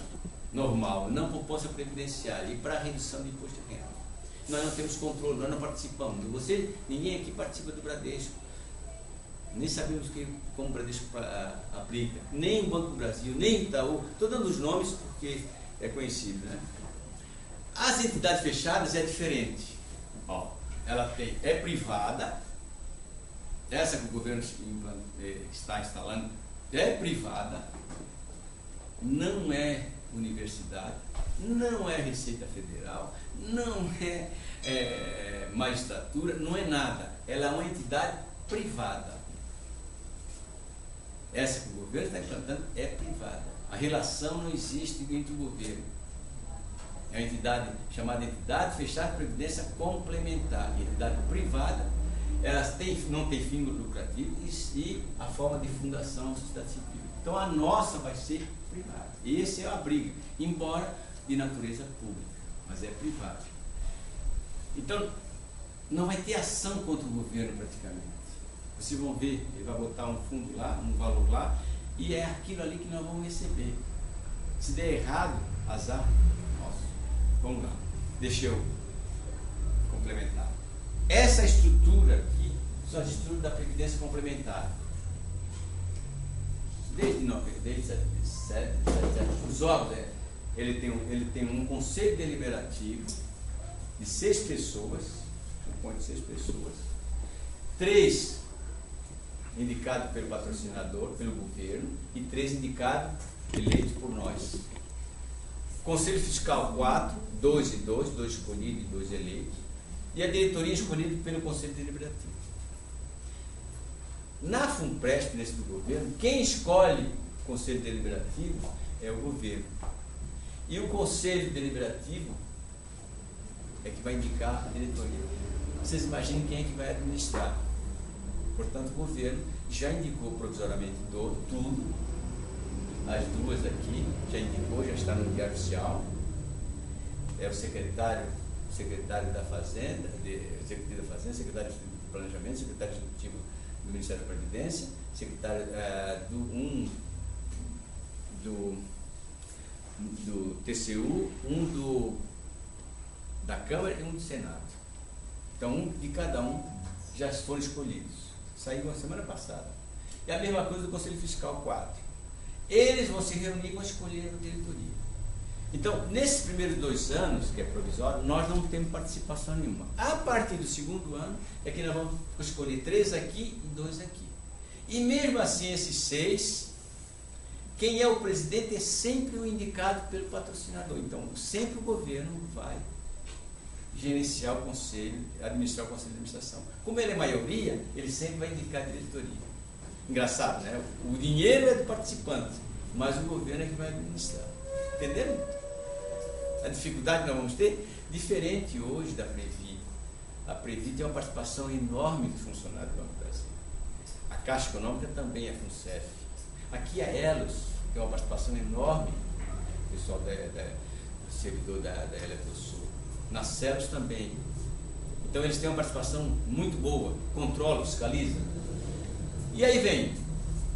normal, não poupança previdenciária, e para redução de imposto de renda. Nós não temos controle, nós não participamos. Ninguém aqui participa do Bradesco. Nem sabemos como o Bradesco aplica. Nem o Banco do Brasil, nem o Itaú. Estou dando os nomes porque é conhecido. Né? As entidades fechadas é diferente. Ó, ela é privada. Essa que o governo está instalando é privada. Não é universidade, não é Receita Federal, não é magistratura, não é nada. Ela é uma entidade privada. Essa que o governo está implantando é privada. A relação não existe entre o governo. É uma entidade chamada Entidade Fechada de Previdência Complementar. Entidade privada, ela não tem fim lucrativo e a forma de fundação sociedade civil. Então a nossa vai ser privada. Esse é a briga, embora de natureza pública, mas é privada. Então não vai ter ação contra o governo praticamente. Vocês vão ver, ele vai botar um fundo lá, um valor lá, e é aquilo ali que nós vamos receber. Se der errado, azar nosso. Vamos lá, deixa eu complementar. Essa estrutura aqui são as estruturas da Previdência Complementar. Desde 77, os órgãos, ele tem um conselho deliberativo de 6 pessoas, compõe de 6 pessoas, 3 indicados pelo patrocinador, pelo governo, e 3 indicados, eleitos por nós. Conselho Fiscal 4, 2 e 2, 2 escolhidos e 2 eleitos, e a diretoria escolhida pelo Conselho Deliberativo. Na FUNPRESP, nesse do governo, quem escolhe o Conselho Deliberativo é o governo. E o Conselho Deliberativo é que vai indicar a diretoria. Vocês imaginem quem é que vai administrar. Portanto, o governo já indicou provisoriamente tudo. As 2 aqui, já indicou, já está no Diário Oficial. É o secretário da Fazenda, secretário de Planejamento, secretário executivo do Ministério da Previdência, secretário do TCU, da Câmara e um do Senado. Então, um de cada um já foram escolhidos. Saiu a semana passada. E a mesma coisa do Conselho Fiscal 4. Eles vão se reunir e vão escolher a diretoria. Então, nesses primeiros 2 anos, que é provisório, nós não temos participação nenhuma. A partir do 2º ano, é que nós vamos escolher 3 aqui e 2 aqui. E mesmo assim, esses 6, quem é o presidente é sempre o indicado pelo patrocinador. Então, sempre o governo vai gerenciar o conselho, administrar o conselho de administração. Como ele é maioria, ele sempre vai indicar a diretoria. Engraçado, né? O dinheiro é do participante, mas o governo é que vai administrar. Entenderam? A dificuldade que nós vamos ter, diferente hoje da Previ. A Previ tem uma participação enorme dos funcionários do Banco do Brasil. A Caixa Econômica também é FUNCEF. Aqui a Elos tem uma participação enorme, o pessoal do servidor da Eletrosul. Na Celos também. Então eles têm uma participação muito boa, controla, fiscaliza. E aí vem,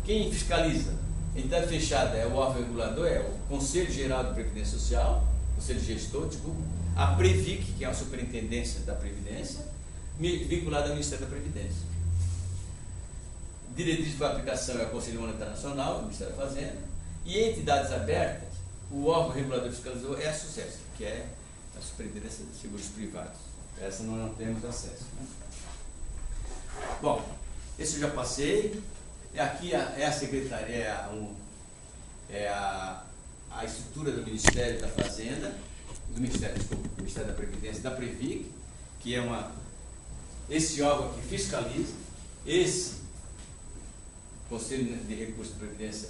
quem fiscaliza? Entidade fechada é o órgão regulador, é o Conselho Geral de Previdência Social, Conselho Gestor, desculpa, a Previc, que é a Superintendência da Previdência, vinculada ao Ministério da Previdência. Diretriz para aplicação é o Conselho Monetário Nacional, o Ministério da Fazenda, e entidades abertas, o órgão regulador fiscalizador é a SUSESP, que é a Superintendência de Seguros Privados. Essa nós não temos acesso. Né? Bom, esse eu já passei. Aqui é a secretaria, a estrutura do Ministério da Fazenda, do Ministério da Previdência, da Previc, que é esse órgão que fiscaliza, esse Conselho de Recursos de Previdência,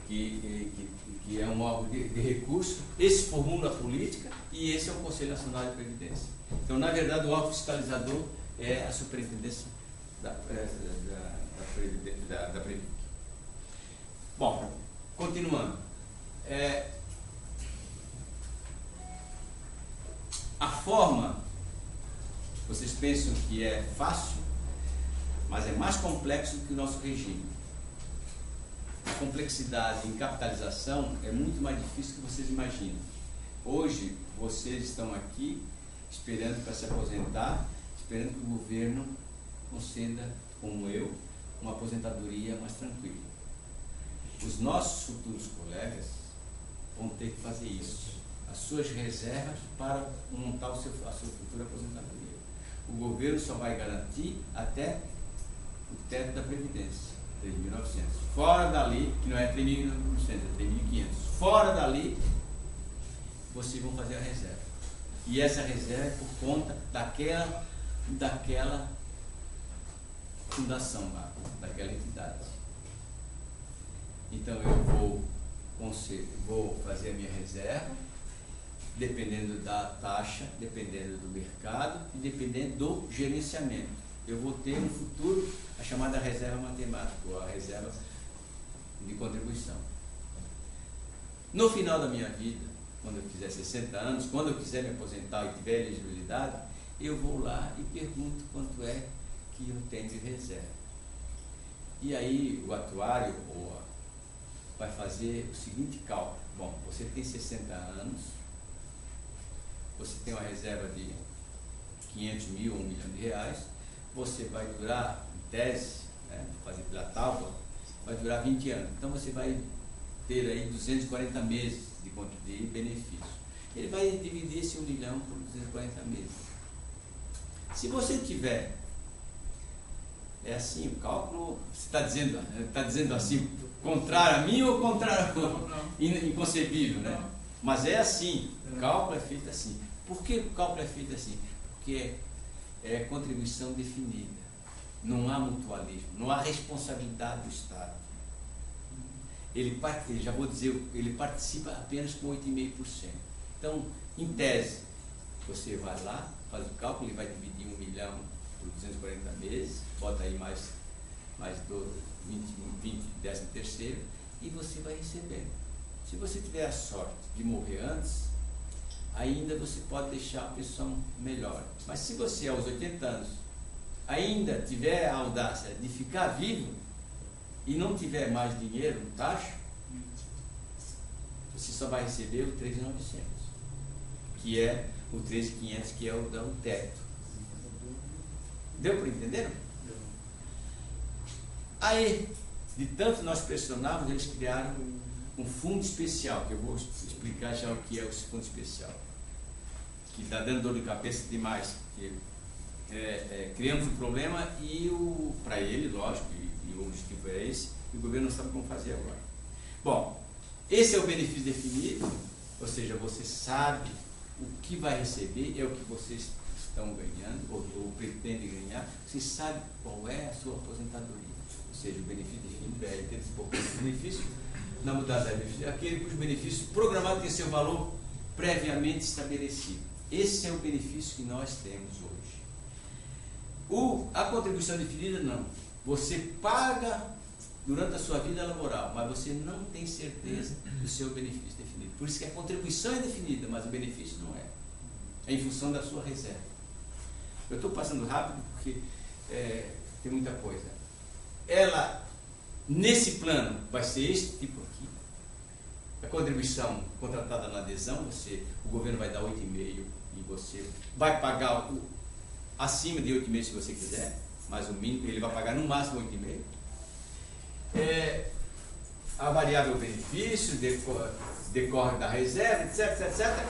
que é um órgão de recurso, esse formula a política e esse é o Conselho Nacional de Previdência. Então, na verdade, o órgão fiscalizador é a Superintendência da Previc. Bom, continuando. A forma, vocês pensam que é fácil, mas é mais complexo do que o nosso regime. A complexidade em capitalização é muito mais difícil do que vocês imaginam. Hoje, vocês estão aqui esperando para se aposentar, esperando que o governo conceda, como eu, uma aposentadoria mais tranquila. Os nossos futuros colegas vão ter que fazer isso, as suas reservas para montar a sua futura aposentadoria. O governo só vai garantir até o teto da Previdência, 3.900. Fora dali, que não é 3.900, é 3.500. Fora dali, vocês vão fazer a reserva. E essa reserva é por conta daquela fundação lá, daquela entidade. Então eu vou fazer a minha reserva, dependendo da taxa, dependendo do mercado e dependendo do gerenciamento. Eu vou ter no futuro a chamada reserva matemática, ou a reserva de contribuição. No final da minha vida, quando eu fizer 60 anos, quando eu quiser me aposentar e tiver elegibilidade, eu vou lá e pergunto quanto é que eu tenho de reserva. E aí o atuário vai fazer o seguinte cálculo. Bom, você tem 60 anos, você tem uma reserva de 500 mil ou R$1 milhão, você vai durar, em tese, né, fazer pela tábua, vai durar 20 anos. Então você vai ter aí 240 meses de benefício. Ele vai dividir esse 1 milhão por 240 meses. Se você tiver É assim, o cálculo, você está dizendo assim, contrário a mim ou contrário inconcebível, né? Mas é assim, o cálculo é feito assim. Por que o cálculo é feito assim? Porque é contribuição definida. Não há mutualismo, não há responsabilidade do Estado. Ele participa apenas com 8,5%. Então, em tese, você vai lá, faz o cálculo, ele vai dividir 1 milhão por 240 meses, bota aí mais 20, 13º, e você vai receber. Se você tiver a sorte de morrer antes, ainda você pode deixar a pensão melhor. Mas se você, aos 80 anos, ainda tiver a audácia de ficar vivo e não tiver mais dinheiro no tacho, você só vai receber o 3.900, que é o 13.500, que é o teto. Deu para entender? Aí, de tanto nós pressionávamos, eles criaram um fundo especial, que eu vou explicar já o que é esse fundo especial, que está dando dor de cabeça demais, porque criamos um problema e para ele, lógico, e o objetivo é esse, e o governo não sabe como fazer agora. Bom, esse é o benefício definido, ou seja, você sabe o que vai receber, é o que vocês estão ganhando, ou pretendem ganhar, você sabe qual é a sua aposentadoria, ou seja, o benefício definido é aquele benefício, na mudança da benefício, aquele cujo benefício programado tem seu valor previamente estabelecido. Esse é o benefício que nós temos hoje. A contribuição definida não. Você paga durante a sua vida laboral, mas você não tem certeza do seu benefício definido. Por isso que a contribuição é definida, mas o benefício não é. É em função da sua reserva. Eu estou passando rápido porque tem muita coisa. Ela, nesse plano, vai ser esse tipo aqui. A contribuição contratada na adesão, o governo vai dar 8,5 e você vai pagar acima de 8,5 se você quiser, mas o mínimo, ele vai pagar no máximo 8,5. A variável benefício decorre da reserva, etc, etc.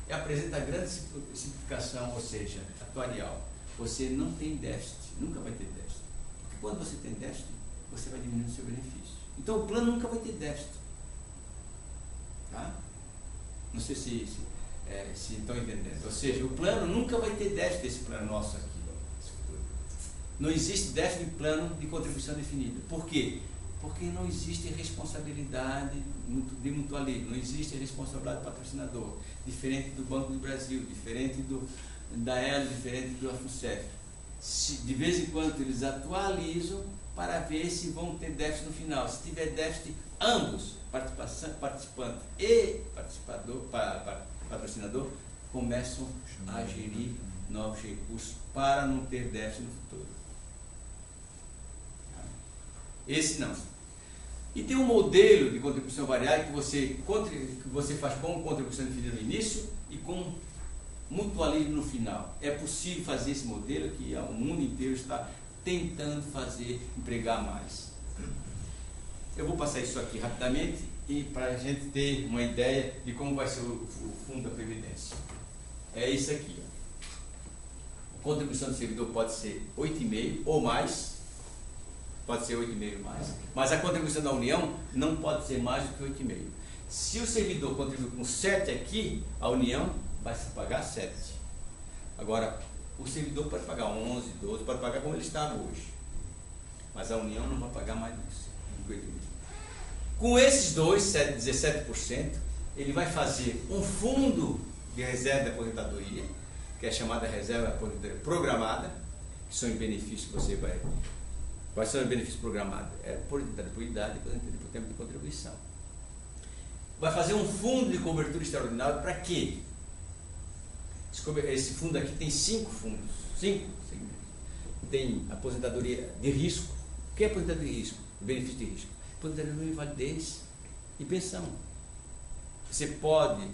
E apresenta grande simplificação, ou seja, atuarial. Você não tem déficit, nunca vai ter déficit. Porque quando você tem déficit, você vai diminuindo o seu benefício. Então o plano nunca vai ter déficit. Tá? Não sei se estão entendendo. Ou seja, o plano nunca vai ter déficit, esse plano nosso aqui. Não existe déficit em plano de contribuição definida. Por quê? Porque não existe responsabilidade de mutualismo, não existe responsabilidade do patrocinador, diferente do Banco do Brasil, diferente da ELO, diferente do AFUNCEF. De vez em quando eles atualizam para ver se vão ter déficit no final. Se tiver déficit, ambos, participante e patrocinador, começam a gerir novos recursos para não ter déficit no futuro. Esse não. E tem um modelo de contribuição variável que você faz com contribuição definida no início e com mutualismo no final. É possível fazer esse modelo que o mundo inteiro está tentando empregar mais. Eu vou passar isso aqui rapidamente e para a gente ter uma ideia de como vai ser o fundo da Previdência. É isso aqui. A contribuição do servidor pode ser 8,5 ou mais. Pode ser 8,5 mais, mas a contribuição da União não pode ser mais do que 8,5. Se o servidor contribui com 7 aqui, a União vai se pagar 7. Agora, o servidor pode pagar 11, 12, pode pagar como ele está hoje. Mas a União não vai pagar mais disso. Com esses dois, 17%, ele vai fazer um fundo de reserva de aposentadoria, que é chamada reserva de aposentadoria programada, que são em benefício que você vai... Quais são os benefícios programados? É por idade, por tempo de contribuição. Vai fazer um fundo de cobertura extraordinária para quê? Esse fundo aqui tem 5 fundos. 5 segmentos. Tem aposentadoria de risco. O que é aposentadoria de risco? Benefício de risco. Aposentadoria de invalidez e pensão. Você pode,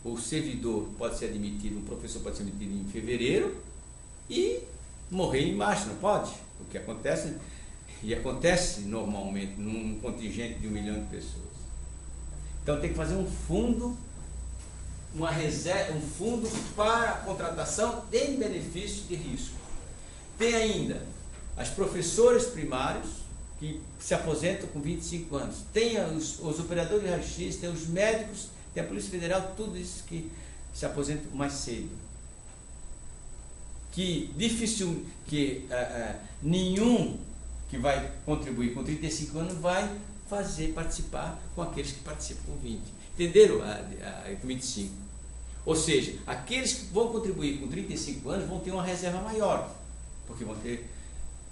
o servidor pode ser admitido, um professor pode ser admitido em fevereiro e morrer em março, não pode? O que acontece, e acontece normalmente num contingente de 1 milhão de pessoas. Então tem que fazer um fundo, uma reserva, um fundo para a contratação de benefício de risco. Tem ainda as professoras primários, que se aposentam com 25 anos, tem os operadores de raio-x, tem os médicos, tem a Polícia Federal, tudo isso que se aposentam mais cedo. Que nenhum que vai contribuir com 35 anos vai participar com aqueles que participam com 20. Entenderam? Com 25. Ou seja, aqueles que vão contribuir com 35 anos vão ter uma reserva maior, porque vão ter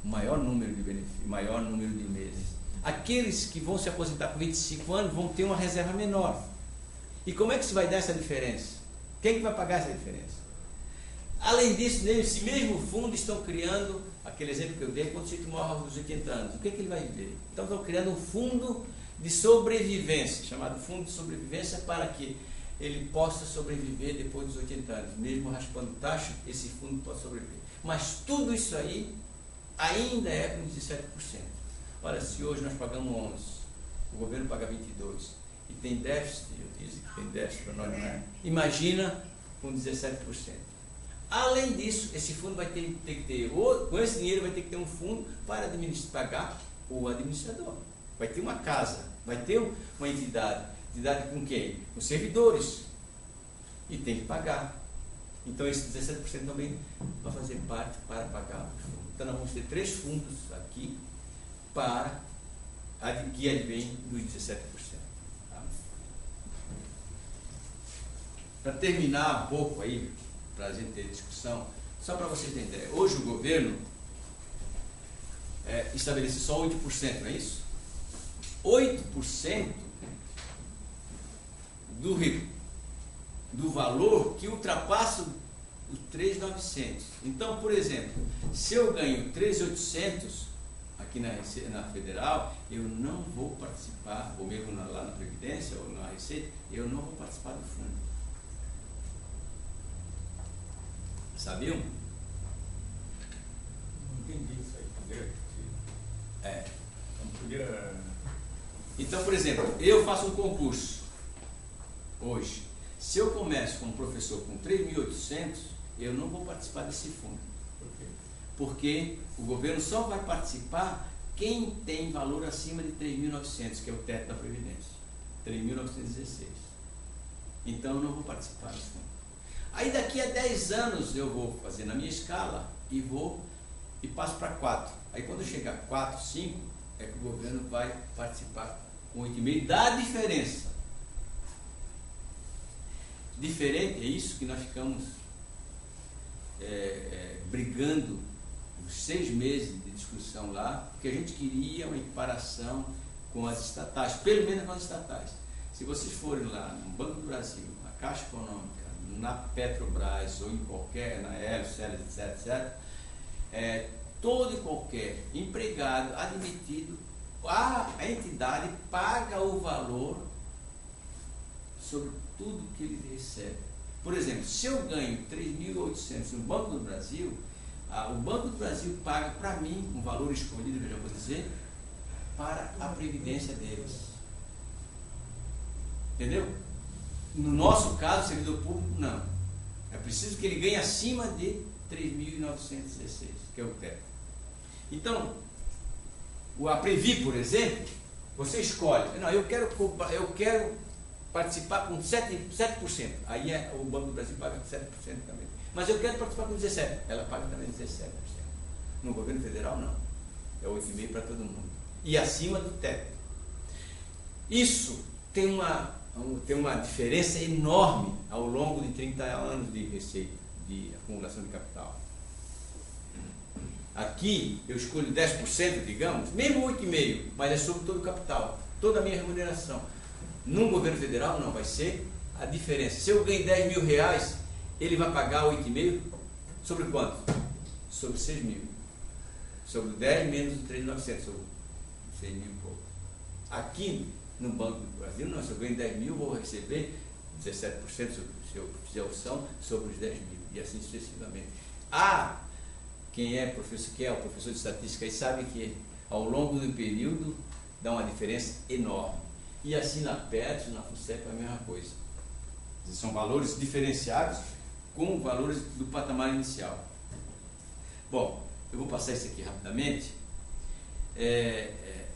maior número de benefícios, maior número de meses. Aqueles que vão se aposentar com 25 anos vão ter uma reserva menor. E como é que se vai dar essa diferença? Quem que vai pagar essa diferença? Além disso, nesse mesmo fundo estão criando, aquele exemplo que eu dei, quando o sujeito morre aos 80 anos, o que é que ele vai ver? Então estão criando um fundo de sobrevivência, chamado fundo de sobrevivência, para que ele possa sobreviver depois dos 80 anos. Mesmo raspando taxa, esse fundo pode sobreviver. Mas tudo isso aí ainda é com 17%. Olha, se hoje nós pagamos 11%, o governo paga 22%, e tem déficit, eu disse que tem déficit para nós, não é? Imagina com 17%. Além disso, esse fundo vai ter que ter, com esse dinheiro vai ter que ter um fundo para pagar o administrador. Vai ter uma casa, vai ter uma entidade com quem? Com servidores, e tem que pagar. Então esse 17% também vai fazer parte para pagar o fundo. Então nós vamos ter 3 fundos aqui que advém dos 17%. Tá? Para terminar um pouco aí, para a gente ter discussão, só para vocês terem ideia, hoje o governo estabelece só 8%, não é isso? 8% do valor que ultrapassa os 3.900. Então, por exemplo, se eu ganho 3.800 aqui na Federal, eu não vou participar, ou mesmo lá na Previdência ou na Receita, eu não vou participar do fundo. Sabiam? Não entendi isso aí. Não podia. Então, por exemplo, eu faço um concurso hoje. Se eu começo como professor com 3.800, eu não vou participar desse fundo. Por quê? Porque o governo só vai participar quem tem valor acima de 3.900, que é o teto da Previdência. 3.916. Então eu não vou participar desse fundo. Aí daqui a 10 anos eu vou fazer na minha escala e passo para 4. Aí quando chegar 4, 5, é que o governo vai participar com 8,5. Dá diferença. Diferente é isso que nós ficamos brigando os 6 meses de discussão lá, porque a gente queria uma equiparação com as estatais, pelo menos com as estatais. Se vocês forem lá no Banco do Brasil, na Caixa Econômica, na Petrobras ou em qualquer, na Helios, Celes, etc., todo e qualquer empregado admitido, a entidade paga o valor sobre tudo que ele recebe. Por exemplo, se eu ganho 3.800 no Banco do Brasil, o Banco do Brasil paga para mim um valor escolhido, que eu já vou dizer, para a previdência deles. Entendeu? No nosso caso, servidor público, não. É preciso que ele ganhe acima de 3.916, que é o teto. Então, a Previ, por exemplo, você escolhe, não, eu quero participar com 7%. Aí o Banco do Brasil paga 7% também. Mas eu quero participar com 17%. Ela paga também 17%. No governo federal, não. É 8,5% para todo mundo. E acima do teto. Isso tem uma diferença enorme ao longo de 30 anos de receita, de acumulação de capital. Aqui eu escolho 10%, digamos, mesmo 8,5%, mas é sobre todo o capital, toda a minha remuneração. No governo federal, não, vai ser a diferença. Se eu ganho 10 mil reais, ele vai pagar 8,5% sobre quanto? Sobre 6 mil. Sobre 10 menos 3.900, sobre 6 mil e pouco. Aqui no Banco do Brasil, não, se eu ganho 10 mil, vou receber 17% se eu fizer opção sobre os 10 mil, e assim sucessivamente. Quem é o professor de estatística aí sabe que ao longo do período dá uma diferença enorme. E assim na PET, na FUNCEP é a mesma coisa. São valores diferenciados com valores do patamar inicial. Bom, Eu vou passar isso aqui rapidamente.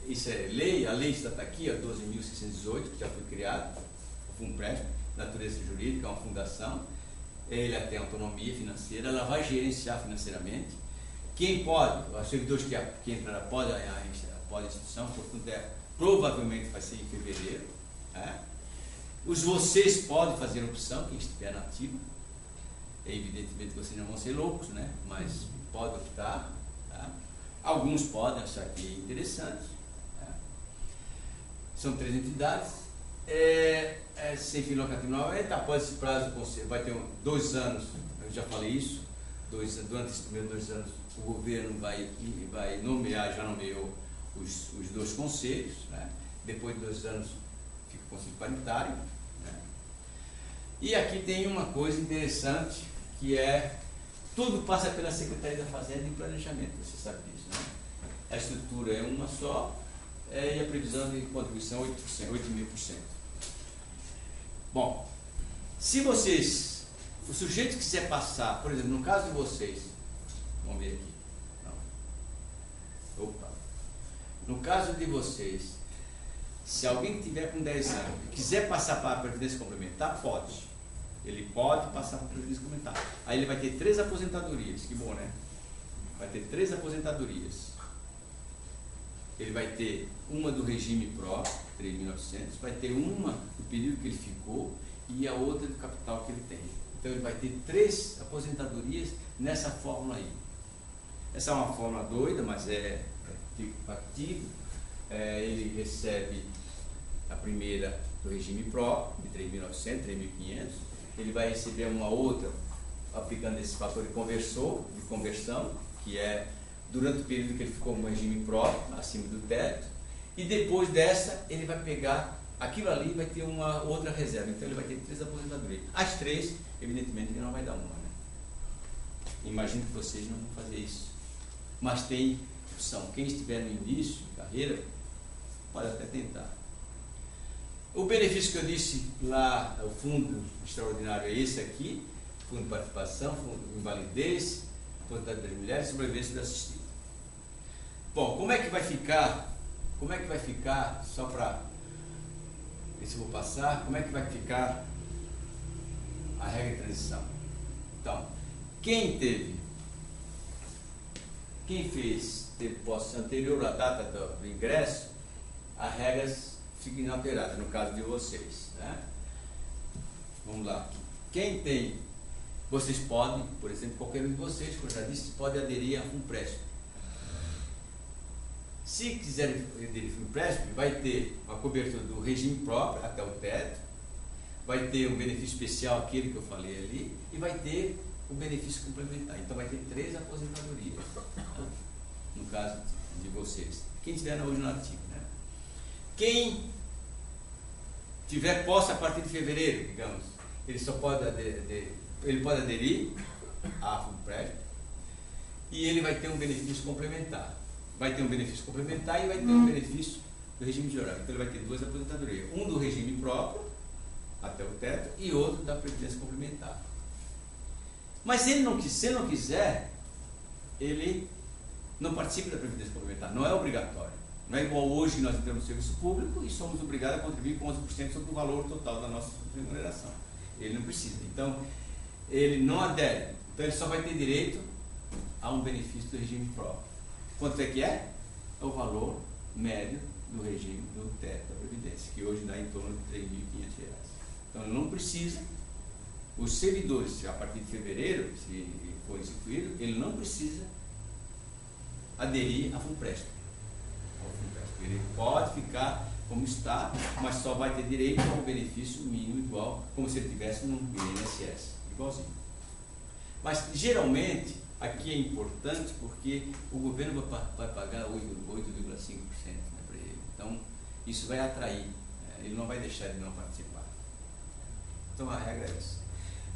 Isso é lei, a lei está aqui, a 12.618, que já foi criada, o FUNPRESP, natureza jurídica, é uma fundação, ele tem autonomia financeira, ela vai gerenciar financeiramente. Quem pode, os servidores que entrarão pode a instituição, portanto, provavelmente vai ser em fevereiro. Vocês podem fazer opção, quem estiver na ativa. Evidentemente vocês não vão ser loucos, né? Mas pode optar. Tá? Alguns podem achar que é interessante. Tá? São 3 entidades. Sem fim lucrativo novamente, após esse prazo vai ter 2 anos, eu já falei isso, durante esses primeiros 2 anos o governo vai nomear, já nomeou os 2 conselhos, né? Depois de 2 anos fica o conselho paritário. Né? E aqui tem uma coisa interessante, que tudo passa pela Secretaria da Fazenda e Planejamento, você sabe disso, né? A estrutura é uma só, e a previsão de contribuição 8.000%. Bom, se o sujeito quiser passar, por exemplo, no caso de vocês, vamos ver aqui, no caso de vocês, se alguém tiver com 10 anos e quiser passar para a Previdência Complementar, pode. Ele pode passar para a Previdência Complementar. Aí ele vai ter 3 aposentadorias, que bom, né? Vai ter 3 aposentadorias. Ele vai ter uma do regime PRO, 3.900, vai ter uma do período que ele ficou e a outra do capital que ele tem. Então ele vai ter 3 aposentadorias nessa fórmula aí. Essa é uma fórmula doida, mas é factível. Ele recebe a primeira do regime PRO, de 3.900, 3.500. Ele vai receber uma outra aplicando esse fator de conversão, que é durante o período que ele ficou no regime PRO, acima do teto, e depois dessa ele vai pegar aquilo ali e vai ter uma outra reserva. Então ele vai ter 3 aposentadorias. As 3, evidentemente, ele não vai dar uma, né? Imagino que vocês não vão fazer isso. Mas tem opção. Quem estiver no início de carreira pode até tentar. O benefício que eu disse lá, o fundo extraordinário é esse aqui, fundo de participação, fundo de invalidez, aposentadoria das mulheres e sobrevivência do assistido. Bom, como é que vai ficar, só para ver se eu vou passar, como é que vai ficar a regra de transição? Então, quem teve posse anterior à data do ingresso, as regras ficam inalteradas, no caso de vocês, né? Vamos lá. Quem tem, vocês podem, por exemplo, qualquer um de vocês, como eu já disse, pode aderir a FUNPRESP. Se quiser aderir a FUNPRESP, vai ter uma cobertura do regime próprio até o teto, vai ter um benefício especial, aquele que eu falei ali, e vai ter o benefício complementar. Então vai ter 3 aposentadorias, no caso de vocês. Quem estiver hoje no ativo, né? Quem tiver posse a partir de fevereiro, digamos, ele pode aderir à FUNPRESP e ele vai ter um benefício complementar. Vai ter um benefício complementar e vai ter um benefício do regime geral. Então ele vai ter 2 aposentadorias. Um do regime próprio, até o teto, e outro da Previdência Complementar. Mas se ele não quiser, ele não participa da Previdência Complementar. Não é obrigatório. Não é igual hoje que nós entramos no serviço público e somos obrigados a contribuir com 11% sobre o valor total da nossa remuneração. Ele não precisa. Então, ele não adere. Então, ele só vai ter direito a um benefício do regime próprio. Quanto é que é? É o valor médio do regime do teto da Previdência, que hoje dá em torno de R$ 3.500. Então, ele não precisa. Os servidores, a partir de fevereiro, se for instituído, ele não precisa aderir à FUNPRESP. Ele pode ficar como está, mas só vai ter direito ao benefício mínimo igual, como se ele tivesse no INSS, igualzinho. Mas, geralmente, aqui é importante porque o governo vai pagar 8,5%, né, para ele. Então, isso vai atrair, ele não vai deixar de não participar. Então, a regra é essa.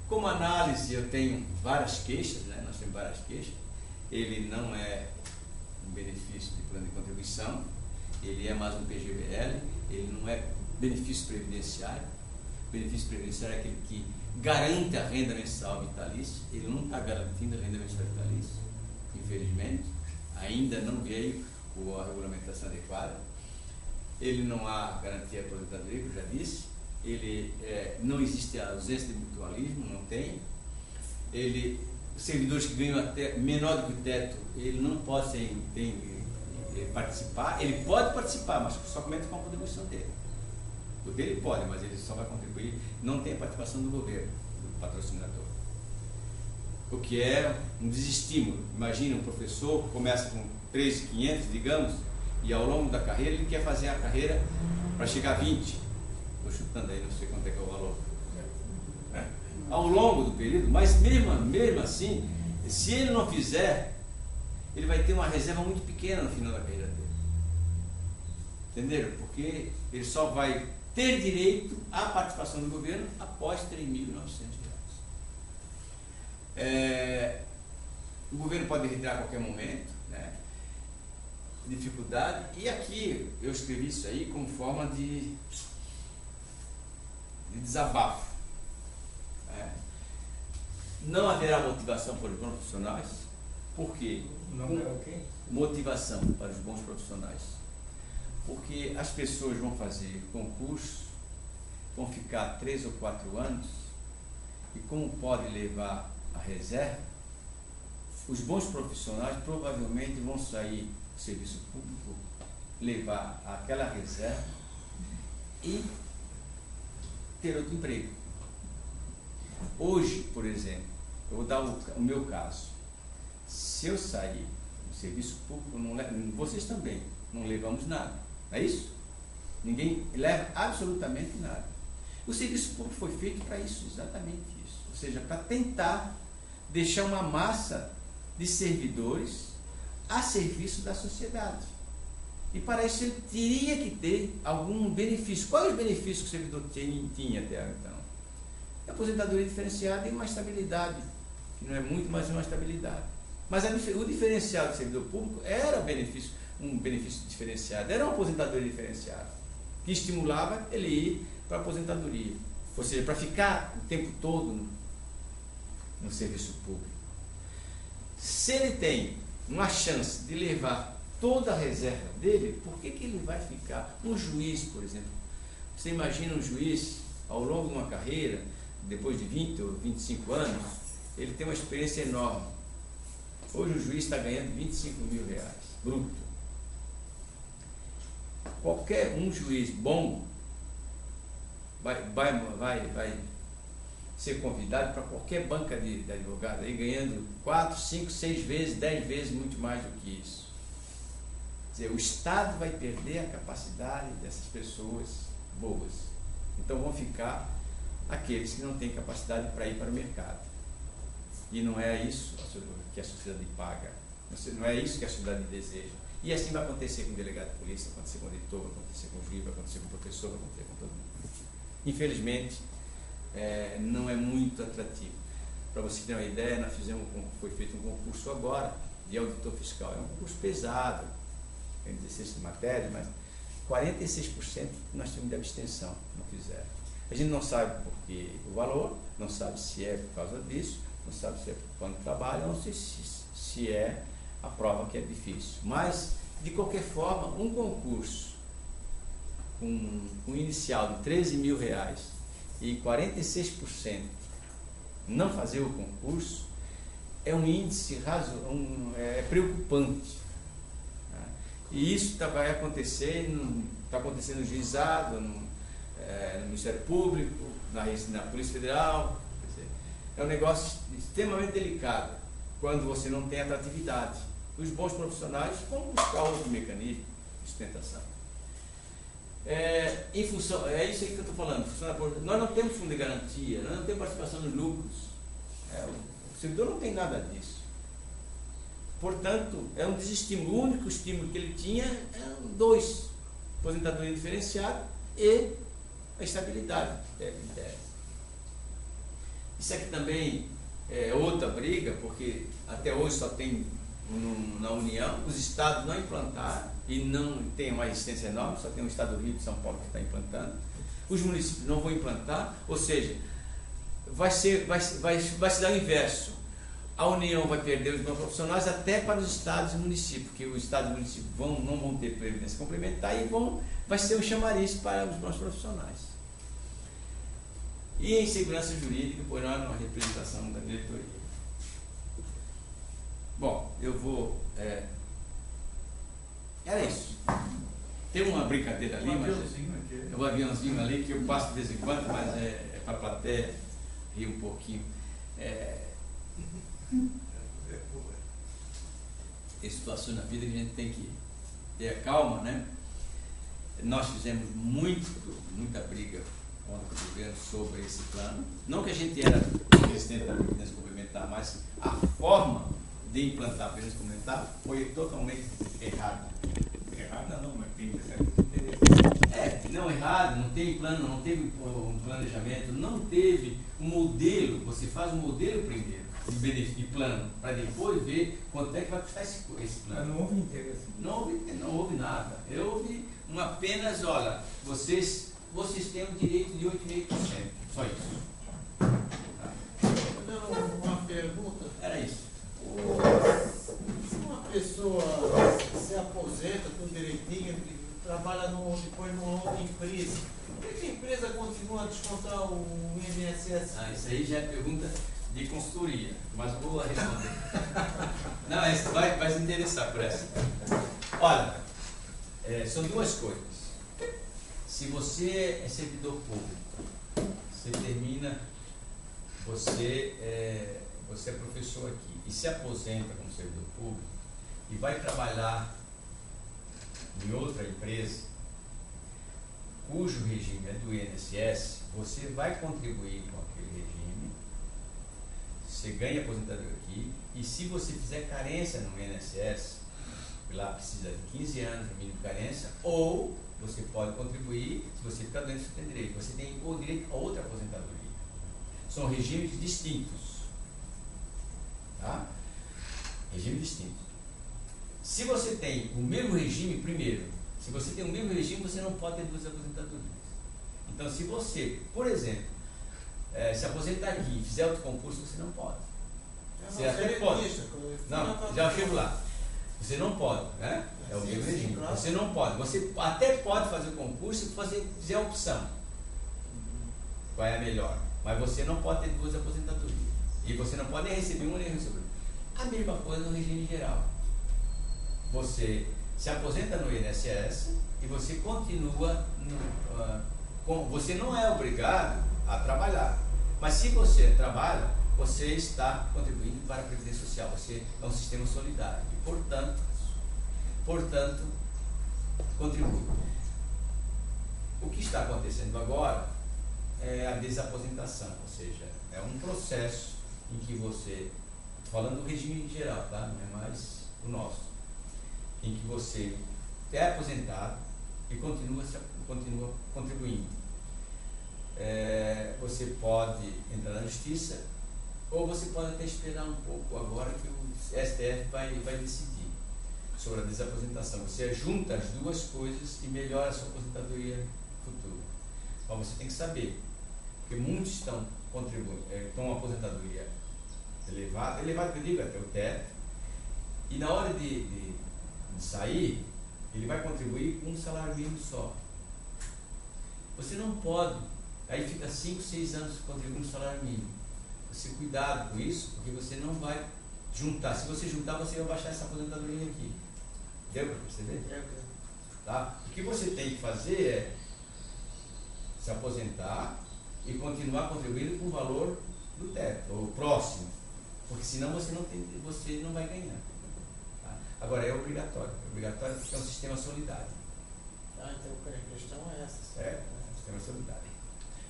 Como análise, eu tenho várias queixas, né, nós temos várias queixas. Ele não é um benefício de plano de contribuição, ele é mais um PGBL, ele não é benefício previdenciário. O benefício previdenciário é aquele que garante a renda mensal vitalícia, ele não está garantindo a renda mensal vitalícia, infelizmente. ainda não veio a regulamentação adequada. Ele não há garantia de aposentadoria, que eu já disse. Ele não existe a ausência de mutualismo, não tem. Os servidores que ganham até menor do que o teto, ele não pode participar. Ele pode participar, mas somente com a contribuição dele. O dele pode, mas ele só vai contribuir. Não tem a participação do governo, do patrocinador. O que é um desestímulo. Imagina um professor que começa com 3.500, digamos, e ao longo da carreira ele quer fazer a carreira para chegar a 20. Estou chutando aí, não sei quanto é que é o valor. Ao longo do período, mas mesmo assim, se ele não fizer, ele vai ter uma reserva muito pequena no final da carreira dele. Entenderam? Porque ele só vai ter direito à participação do governo após R$3.900. O governo pode retirar a qualquer momento, né? Dificuldade. E aqui eu escrevi isso aí como forma de desabafo. Não haverá motivação para os bons profissionais. Por quê? Não haverá o quê? Motivação para os bons profissionais. Porque as pessoas vão fazer concurso, vão ficar 3 ou 4 anos, e como pode levar a reserva, os bons profissionais provavelmente vão sair do serviço público, levar aquela reserva e ter outro emprego. Hoje, por exemplo, eu vou dar o meu caso. Se eu sair do serviço público, vocês também não levamos nada, não é isso? Ninguém leva absolutamente nada. O serviço público foi feito para isso, exatamente isso. Ou seja, para tentar deixar uma massa de servidores a serviço da sociedade. E para isso ele teria que ter algum benefício. Quais os benefícios que o servidor tinha até então? A aposentadoria diferenciada e uma estabilidade, que não é muito, mas é uma estabilidade. Mas o diferencial do servidor público era um benefício diferenciado, era uma aposentadoria diferenciada, que estimulava ele ir para a aposentadoria. Ou seja, para ficar o tempo todo no serviço público. Se ele tem uma chance de levar toda a reserva dele, por que ele vai ficar? Um juiz, por exemplo. Você imagina um juiz, ao longo de uma carreira, depois de 20 ou 25 anos, ele tem uma experiência enorme. Hoje o juiz está ganhando R$25.000, bruto. Qualquer um juiz bom vai ser convidado para qualquer banca de advogado, aí ganhando 4, 5, 6 vezes, 10 vezes muito mais do que isso. Quer dizer, o Estado vai perder a capacidade dessas pessoas boas. Então vão ficar aqueles que não têm capacidade para ir para o mercado. E não é isso que a sociedade paga. Não é isso que a sociedade deseja. E assim vai acontecer com o delegado de polícia, vai acontecer com o editor, vai acontecer com o juiz, vai acontecer com o professor, vai acontecer com todo mundo. Infelizmente, não é muito atrativo. Para você ter uma ideia, foi feito um concurso agora de auditor fiscal. É um concurso pesado, tem 16 matérias, mas 46% nós temos de abstenção, não fizeram. A gente não sabe porque o valor, não sabe se é por causa disso, não sabe se é por quanto trabalho, não sei se é a prova que é difícil. Mas, de qualquer forma, um concurso com um inicial de R$13.000 e 46% não fazer o concurso, é um índice preocupante. E isso vai acontecer, está acontecendo no juizado, no Ministério Público, na Polícia Federal. Quer dizer, é um negócio extremamente delicado quando você não tem atratividade. Os bons profissionais vão buscar outro mecanismo de sustentação. Em função, é isso aí que eu estou falando. Nós não temos fundo de garantia, nós não temos participação nos lucros. O servidor não tem nada disso. Portanto, é um desestímulo. O único estímulo que ele tinha eram 2: aposentadoria diferenciada e a estabilidade. Isso aqui também é outra briga, porque até hoje só tem na União, os estados não implantaram e não tem uma resistência enorme, só tem o estado do Rio de São Paulo que está implantando. Os municípios não vão implantar, ou seja, vai se dar o inverso. A União vai perder os bons profissionais até para os estados e municípios, porque os estados e municípios não vão ter previdência complementar e vai ser um chamariz para os bons profissionais. E em segurança jurídica, por uma representação da diretoria. Bom, eu vou... Era isso. Tem uma brincadeira ali, mas é um aviãozinho ali que eu passo de vez em quando, mas é para a plateia rir um pouquinho. Tem situações na vida que a gente tem que ter a calma, né? Nós fizemos muita briga contra o governo sobre esse plano. Não que a gente era resistente da previdência complementar, mas a forma de implantar a previdência complementar foi totalmente errada. Errada não, mas tem interesse. Não errado, não tem plano, não teve um planejamento, não teve um modelo. Você faz um modelo primeiro de plano, para depois ver quanto é que vai custar esse plano. Mas não houve interesse. Não houve nada. Houve apenas, olha, vocês têm o direito de 8,5%. Só isso. Uma pergunta. Era isso. Se uma pessoa se aposenta tudo direitinho, trabalha depois numa outra empresa, por que a empresa continua a descontar o INSS? Isso aí já é pergunta de consultoria, mas vou responder. Não, essa vai se interessar por essa. Olha, são duas coisas. Se você é servidor público, você termina, você é professor aqui e se aposenta como servidor público e vai trabalhar em outra empresa cujo regime é do INSS, você vai contribuir com aquele regime, você ganha aposentadoria aqui, e se você fizer carência no INSS, lá precisa de 15 anos de mínimo de carência, ou você pode contribuir, se você ficar doente, você tem direito. Você tem o direito a outra aposentadoria. São regimes distintos. Tá? Regime distinto. Se você tem o mesmo regime, primeiro, se você tem o mesmo regime, você não pode ter duas aposentadorias. Então, se você, por exemplo, se aposentar aqui e fizer outro concurso, você não pode. Você até pode. Não, já chego lá. Você não pode, né? É o mesmo regime. Claro. Você não pode. Você até pode fazer o concurso e fizer a opção. Qual é a melhor? Mas você não pode ter duas aposentadorias. E você não pode nem receber uma nem receber outra. A mesma coisa no regime geral. Você se aposenta no INSS e você continua você não é obrigado a trabalhar. Mas se você trabalha, você está contribuindo para a Previdência Social. Você é um sistema solidário. E, portanto, contribui. O que está acontecendo agora é a desaposentação, ou seja, é um processo em que você, falando do regime em geral, tá? Não é mais o nosso, em que você é aposentado e continua contribuindo. Você pode entrar na justiça ou você pode até esperar um pouco agora que o STF vai decidir sobre a desaposentação. Você junta as duas coisas e melhora a sua aposentadoria futura. Mas você tem que saber, porque muitos estão contribuindo, com uma aposentadoria elevada que eu digo até o teto, e na hora de sair, ele vai contribuir com um salário mínimo só. Você não pode, aí fica 5, 6 anos contribuindo um salário mínimo. Você cuidado com isso, porque você não vai juntar. Se você juntar, você vai baixar essa aposentadoria aqui. Deu para perceber? Tá? O que você tem que fazer é se aposentar e continuar contribuindo com o valor do teto, ou próximo. Porque senão você não vai ganhar. Tá? Agora é obrigatório. É obrigatório porque é um sistema solidário. Então a questão é essa. É um sistema solidário.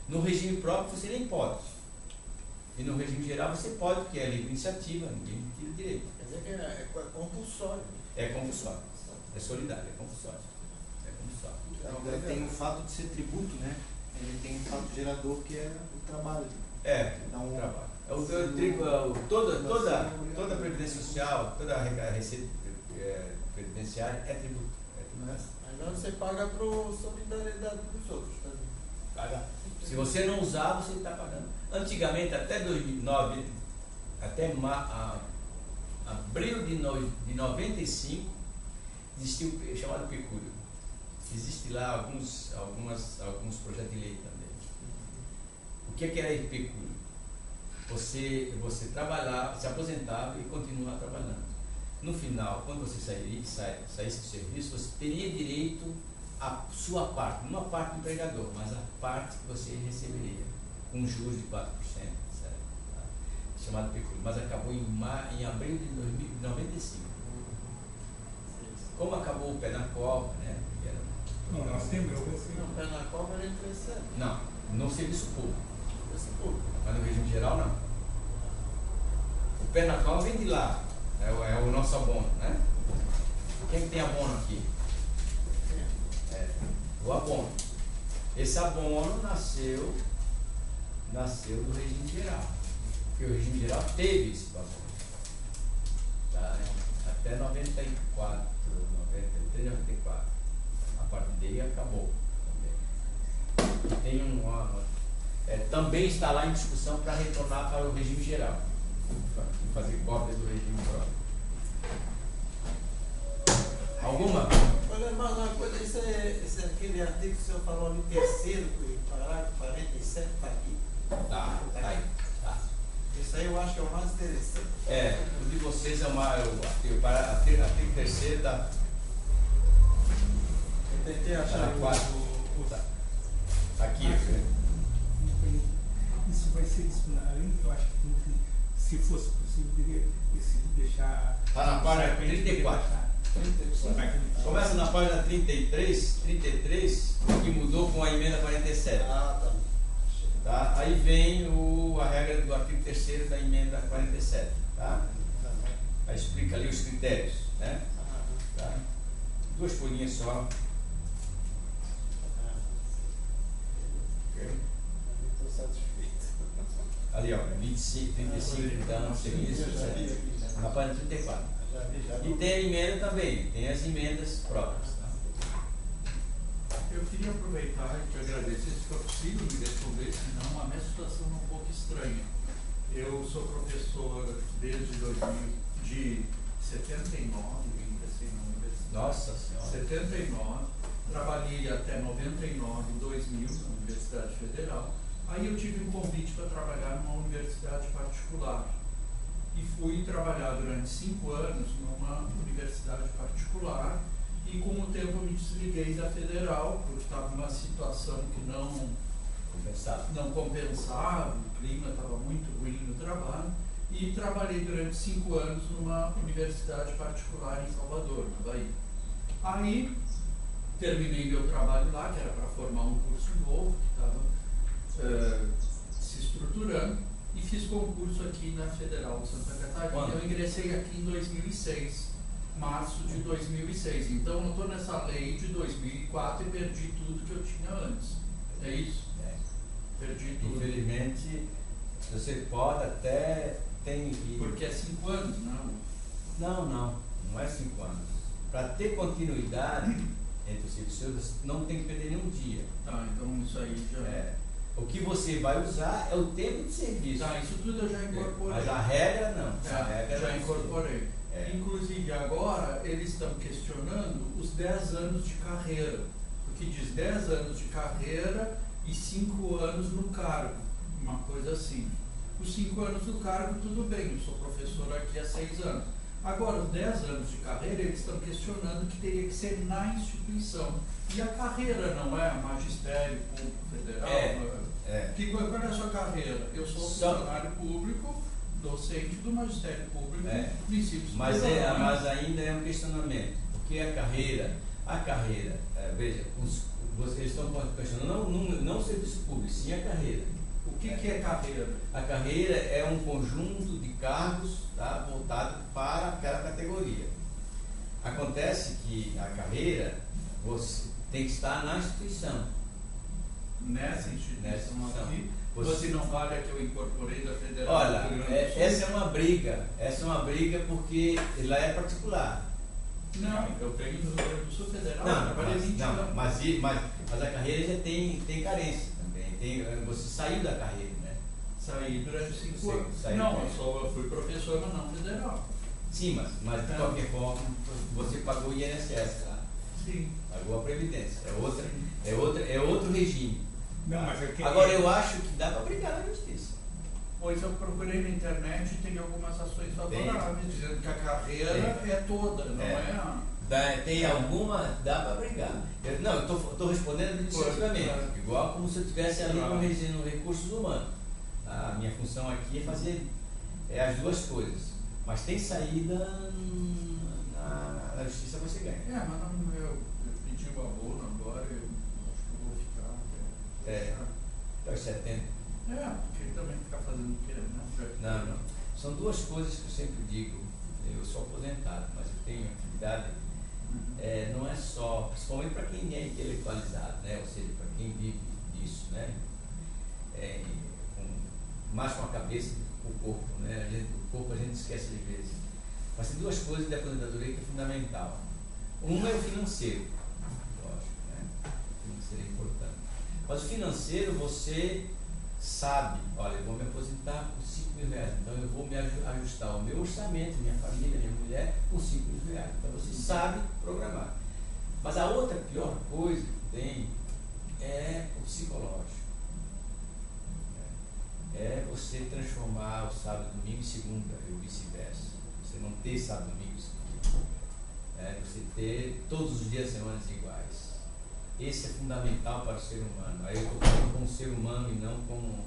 No regime próprio você nem pode. E no regime geral você pode, porque é livre iniciativa, ninguém tira direito. Quer dizer que é compulsório. É compulsório. É solidário, é compulsório. É compulsório. Agora tem o fato de ser tributo, né? Ele tem um fato gerador que é o trabalho. Não, o trabalho. Toda a Previdência Social, toda a receita previdenciária é tributo. Mas não, você paga para a solidariedade dos outros também. Paga. Se você não usar, você está pagando. Antigamente, até 2009, até abril de 95, existiu o chamado pecúlio. Existe lá alguns projetos de lei também. O que era esse pecúlio? Você trabalhava, se aposentava e continuava trabalhando. No final, quando você saísse do serviço, você teria direito à sua parte, não a parte do empregador, mas a parte que você receberia, com juros de 4%, certo? Chamado pecúlio, mas acabou em abril de 95. Como acabou o pé na cova, né? Não, nós temos. Não, pé na cova era interessante. Não, no serviço público. Serviço público. Mas no regime geral, não. O pé na cova vem de lá. É o nosso abono, né? Quem que tem abono aqui? O abono. Esse abono nasceu do regime geral. Porque o regime geral teve esse abono. Tá? Até 94, 93, 94. A partir daí acabou. Tem também está lá em discussão para retornar para o regime geral. Fazer cópia do regime próprio. Alguma? Olha, mais uma coisa, esse é aquele artigo que o senhor falou ali, terceiro, parágrafo 47, está aqui. Tá aí. Tá. Isso aí eu acho que é o mais interessante. O de vocês é o artigo terceiro da. Eu tentei achar Aqui. Isso vai ser disciplinário. Eu acho que se fosse possível, deveria ter sido deixar. Está na página 34. Começa na página 33, que mudou com a emenda 47. tá. Tá? Aí vem a regra do artigo 3º da emenda 47. Tá? Aí explica ali os critérios. Né? Tá? 2 folhinhas só. Okay. Estou satisfeito. Ali, ó, 25, 35, então, serviço, na página 34. E tem a emenda também, tem as emendas próprias. Tá? Eu queria aproveitar e te agradecer, se for possível, me responder, senão a minha situação é um pouco estranha. Eu sou professor desde 79, vim assim na universidade. Nossa Senhora. 79, trabalhei até 99, 2000 na Universidade Federal. Aí eu tive um convite para trabalhar numa universidade particular. E fui trabalhar durante 5 anos numa universidade particular e com o tempo me desliguei da federal, porque estava numa situação que não compensava, o clima estava muito ruim no trabalho, e trabalhei durante 5 anos numa universidade particular em Salvador, na Bahia. Aí terminei meu trabalho lá, que era para formar um curso novo, que estava se estruturando, e fiz concurso aqui na Federal de Santa Catarina. Quando? Eu ingressei aqui em 2006, março de 2006. Então eu estou nessa lei de 2004 e perdi tudo que eu tinha antes. É isso? Perdi tudo. Infelizmente, você pode até ter. Porque é 5 anos, não? Não é 5 anos. Para ter continuidade entre os serviços, não tem que perder nenhum dia. Tá, então isso aí já. O que você vai usar é o tempo de serviço. Tá, isso tudo eu já incorporei. Mas a regra não. A regra já não. incorporei. Inclusive agora eles estão questionando os 10 anos de carreira. Porque diz 10 anos de carreira e 5 anos no cargo. Uma coisa assim. Os 5 anos no cargo, tudo bem, eu sou professor aqui há 6 anos. Agora, os 10 anos de carreira, eles estão questionando que teria que ser na instituição. E a carreira não é magistério público federal? Qual é a sua carreira? Eu sou funcionário público, docente do magistério público, princípios. Mas ainda é um questionamento. Porque a carreira, veja, vocês estão questionando não o serviço público, sim a carreira. O que é carreira? A carreira é um conjunto de cargos, tá, voltado para aquela categoria. Acontece que a carreira você tem que estar na instituição. Nessa instituição aqui, você não vale a que eu incorporei da Federal? Olha, essa é uma briga porque lá é particular. Não, eu tenho no Rio Grande do Sul Federal, trabalhei 20 anos. Mas a carreira já tem carência também. Você saiu da carreira, né? Saí durante 5 Você anos. saiu Não, durante- eu fui professor, mas não federal. Sim, mas de qualquer forma, você pagou o INSS lá. Sim. Pagou a Previdência. É outro regime. Não, mas é que Agora, eu acho que dá para brigar na justiça. Pois eu procurei na internet e tem algumas ações favoráveis, dizendo que a carreira é toda, não é a... Tem alguma, dá para brigar. Eu estou respondendo administrativamente, Claro. igual como se eu estivesse ali Claro. no recursos humanos. A minha função aqui é fazer as duas coisas. Mas tem saída na justiça, você ganha. Mas não, eu pedi o abono agora, eu acho que eu vou ficar. Até os 70. Porque ele também ficar fazendo o quê, né? Não. São duas coisas que eu sempre digo. Eu sou aposentado, mas eu tenho atividade. Não é só, principalmente para quem é intelectualizado, né? Ou seja, para quem vive disso, né? Mais com a cabeça do que com o corpo, né? O corpo a gente esquece às vezes. Mas tem duas coisas da aposentadoria que é fundamental. Uma é o financeiro, lógico, né? O financeiro é importante. Mas o financeiro você sabe, olha, eu vou me aposentar com 5 mil reais, então eu vou me ajustar o meu orçamento, minha família, minha mulher, com 5 mil reais. Então você sabe programar. Mas a outra pior coisa que tem é o psicológico. É você transformar o sábado, domingo em segunda, e vice-versa. Você não ter sábado, domingo e segunda. Você ter todos os dias da semana iguais. Esse é fundamental para o ser humano. Aí eu estou falando como ser humano e não como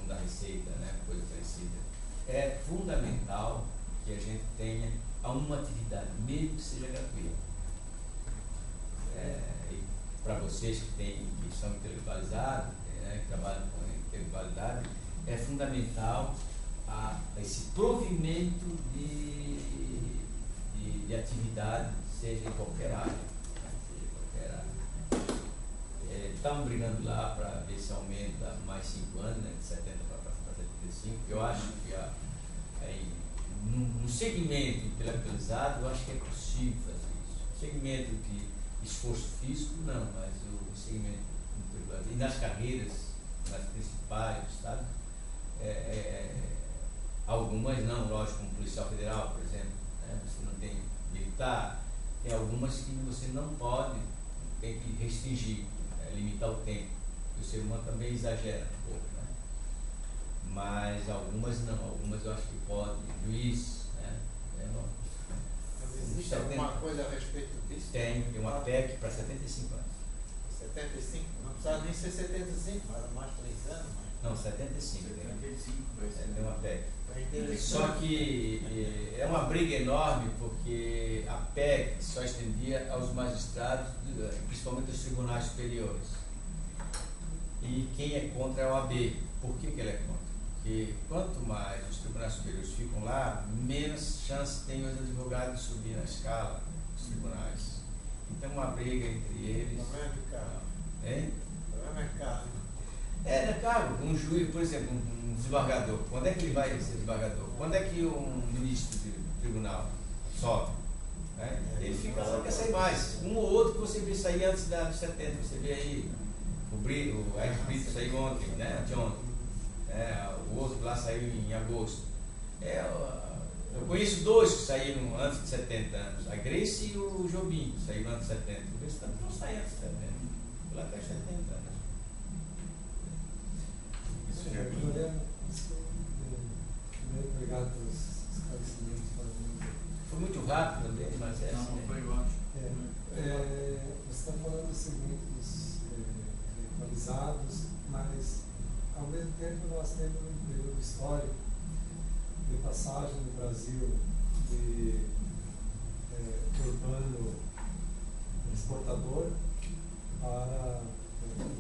da Receita, né? Coisa parecida. É fundamental que a gente tenha uma atividade, mesmo que seja gratuita. E para vocês que são intelectualizados, que trabalham com intelectualidade, é fundamental esse provimento de atividade, seja em qualquer área. Estavam brigando lá para ver se aumenta mais 5 anos, né, de 70 para 75. Eu acho que no segmento intelectualizado, eu acho que é possível fazer isso. No segmento de esforço físico, não, mas o segmento intelectualizado. E nas carreiras, nas principais do Estado, algumas não, lógico, como policial federal, por exemplo, né, você não tem militar, tem algumas que você não pode, tem que restringir. Limitar o tempo, e o ser humano também exagera um pouco, né? Mas algumas não, algumas eu acho que pode, juiz, né? Mas existe alguma coisa a respeito disso? Tem uma PEC para 75 anos. 75? Não precisa nem ser 75, mas mais 3 anos. Não, 75. 75 vai ser. Tem uma PEC. É Só que é uma briga enorme, porque a PEC só estendia aos magistrados, principalmente aos tribunais superiores. E quem é contra é a OAB. Por que ele é contra? Porque quanto mais os tribunais superiores ficam lá, menos chance tem os advogados de subir na escala dos tribunais. Então, uma briga entre eles. Não é de carro. Hein? Não é carro. É cargo. Um juiz, por exemplo, um desembargador. Quando é que ele vai ser desembargador? Quando é que um ministro do tribunal sobe? Né? Ele fica lá, quer sair mais. Um ou outro que você vê sair antes dos 70. Você vê aí o Aires Brito saiu ontem, né? De ontem. O outro lá saiu em agosto. Eu conheço 2 que saíram antes de 70 anos. A Grace e o Jobim saíram antes de 70. O restante não sai antes de 70. Lá até 70 anos. Primeiro, obrigado pelos esclarecimentos. Foi muito rápido também, mas é assim. Não, foi ótimo. Você está falando do seguinte, dos intelectualizados, mas ao mesmo tempo nós temos um período histórico de passagem no Brasil de urbano exportador para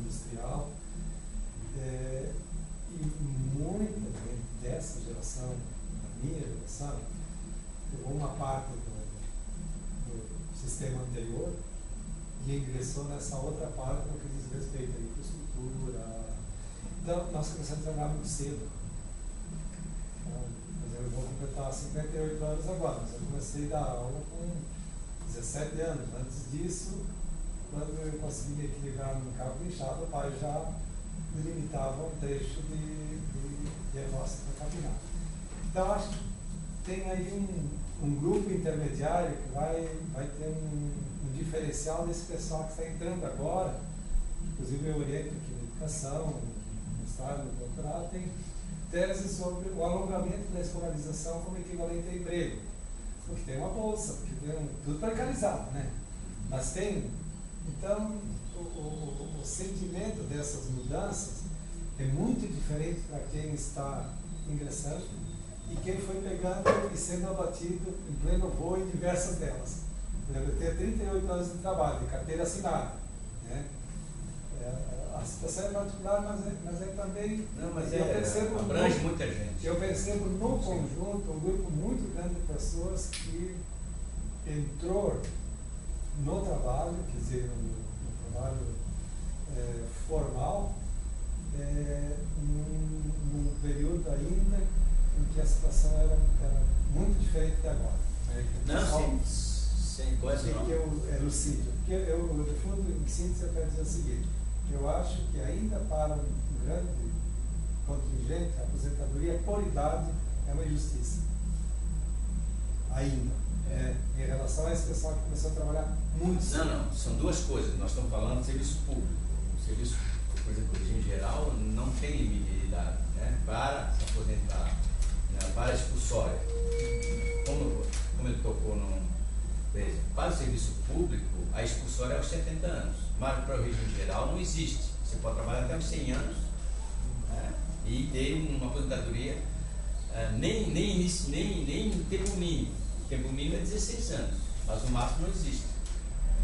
industrial. E muita gente dessa geração, da minha geração, pegou uma parte do sistema anterior e ingressou nessa outra parte no que diz respeito à infraestrutura. Então, nós começamos a trabalhar muito cedo. Então, eu vou completar 58 anos agora, mas eu comecei a dar aula com 17 anos. Antes disso, quando eu consegui me equilibrar no carro inchado, o pai já delimitavam um trecho de roça para capinar. Então, acho que tem aí um grupo intermediário que vai ter um diferencial desse pessoal que está entrando agora. Inclusive, eu oriento aqui na educação, no mestrado, no doutorado, tem tese sobre o alongamento da escolarização como equivalente a emprego. Porque tem uma bolsa, porque tem tudo precarizado, né? Mas tem. Então, o sentimento dessas mudanças é muito diferente para quem está ingressando e quem foi pegando e sendo abatido em pleno voo em diversas delas. Eu tenho 38 anos de trabalho, de carteira assinada, né? A situação é particular, mas é também... Não, mas eu percebo abrange muita gente. Eu percebo no conjunto um grupo muito grande de pessoas que entrou no trabalho, quer dizer, no trabalho formal, num período ainda em que a situação era muito diferente de agora. Não, sem coisa não. É lucídio. Porque no fundo, em síntese, eu quero dizer o seguinte, que eu acho que ainda para um grande contingente, a aposentadoria por idade é uma injustiça. Ainda. Em relação a esse pessoal que começou a trabalhar muito cedo. Não, são duas coisas. Nós estamos falando de serviço público. O serviço, por exemplo, o regime geral não tem limite de idade, né, para se aposentar, né, para a expulsória. Como ele tocou no... Para o serviço público, a expulsória é aos 70 anos. Mas para o regime geral não existe. Você pode trabalhar até os 100 anos, né, e ter uma aposentadoria nem tempo mínimo. O tempo mínimo é 16 anos, mas o máximo não existe.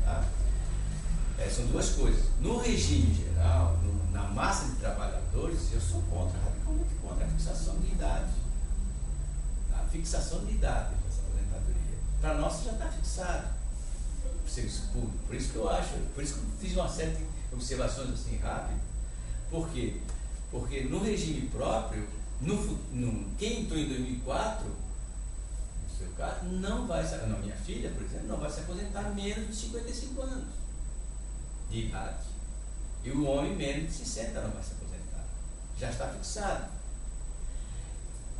Tá? São duas coisas. No regime geral, na massa de trabalhadores, eu sou radicalmente contra a fixação de idade. A fixação de idade dessa aposentadoria. Para nós já está fixado o serviço público. Por isso que eu fiz uma série de observações assim rápidas. Por quê? Porque no regime próprio, quem entrou em 2004, no seu caso, minha filha, por exemplo, não vai se aposentar menos de 55 anos de idade. E o homem menos de 60 não vai se aposentar. Já está fixado.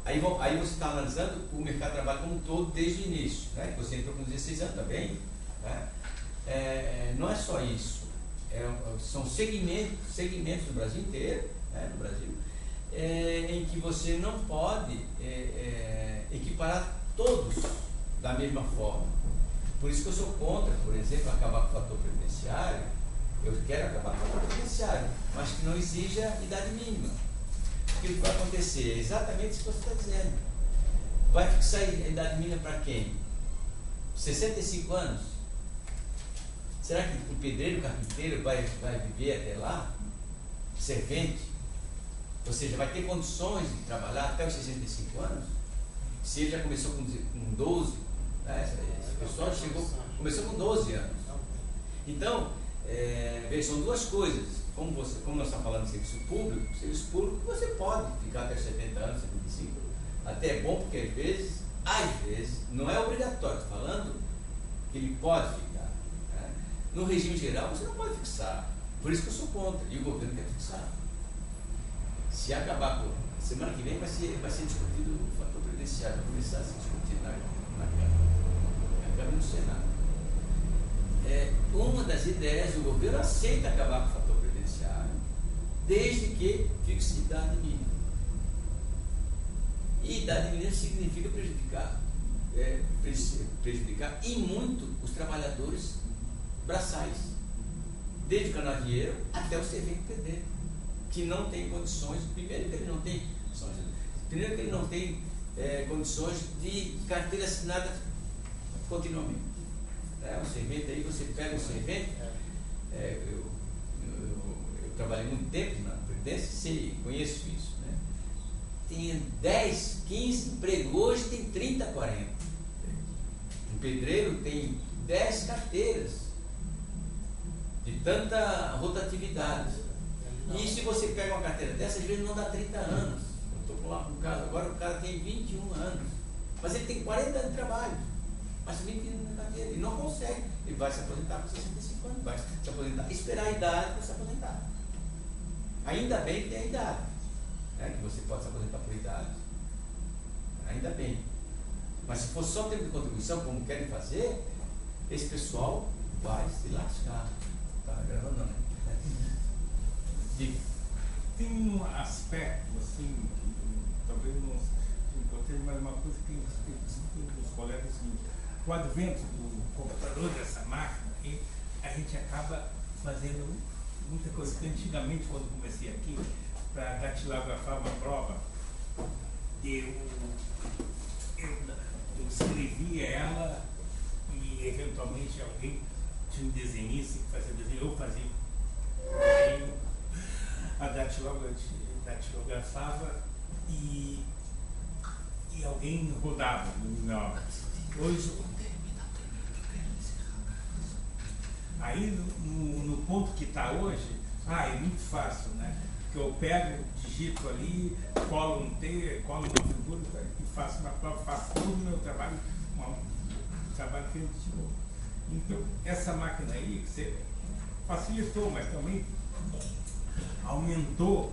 Aí você está analisando o mercado de trabalho como um todo desde o início, né? Você entrou com 16 anos também, né? Não é só isso. São segmentos do Brasil inteiro, né? No Brasil, em que você não pode equiparar todos da mesma forma. Por isso que eu sou contra, por exemplo, acabar com o fator previdenciário. Eu quero acabar com o fator previdenciário, mas que não exija idade mínima. Porque o que vai acontecer é exatamente isso que você está dizendo. Vai fixar a idade mínima para quem? 65 anos? Será que o pedreiro, o carpinteiro vai viver até lá? Servente? Ou seja, vai ter condições de trabalhar até os 65 anos? Se ele já começou com 12, né? Esse pessoal começou com 12 anos. Então, são duas coisas. Como nós estamos falando de serviço público você pode ficar até 70 anos, 75. Até é bom, porque às vezes, não é obrigatório, estou falando que ele pode ficar. Né? No regime geral, você não pode fixar. Por isso que eu sou contra, e o governo quer fixar. Se acabar com... Semana que vem vai ser discutido o fator previdenciário, vai começar a ser discutido na Câmara e no Senado. Uma das ideias, o governo aceita acabar com o fator previdenciário, desde que fixe idade mínima. E idade mínima significa prejudicar e muito os trabalhadores braçais, desde o canavieiro até o servente pedreiro, que não tem condições, primeiro que ele não tem condições de carteira assinada continuamente. O servente aí, você pega um servente, eu trabalhei muito tempo na Previdência e conheço isso, né? Tinha 10, 15 empregos, hoje tem 30, 40. Um pedreiro tem 10 carteiras de tanta rotatividade. E se você pega uma carteira dessa, às vezes não dá 30 anos. Eu estou lá com um caso, agora o cara tem 21 anos, mas ele tem 40 anos de trabalho, mas 20 anos na carteira, e não consegue. Ele vai se aposentar com 65 anos, vai se aposentar, esperar a idade para se aposentar. Ainda bem que tem a idade, né? Que você pode se aposentar por idade. Ainda bem. Mas se for só tempo de contribuição, como querem fazer, esse pessoal vai se lascar. Tá gravando não, né? Diga. Tem um aspecto, assim, que talvez não seja importante, mas uma coisa que os colegas, assim, com o advento do computador, dessa máquina, a gente acaba fazendo muita coisa que antigamente, quando comecei aqui, para datilografar uma prova, eu escrevia ela e eventualmente alguém tinha um desenhista que fazia desenho, eu fazia desenho, a datilografava e alguém rodava. Não. Hoje, aí no ponto que está hoje, é muito fácil, né? Que eu pego, digito ali, colo um T, colo uma figura e faço uma prova, faço todo o meu trabalho, um trabalho que eu tive. Então, essa máquina aí, que você facilitou, mas também aumentou o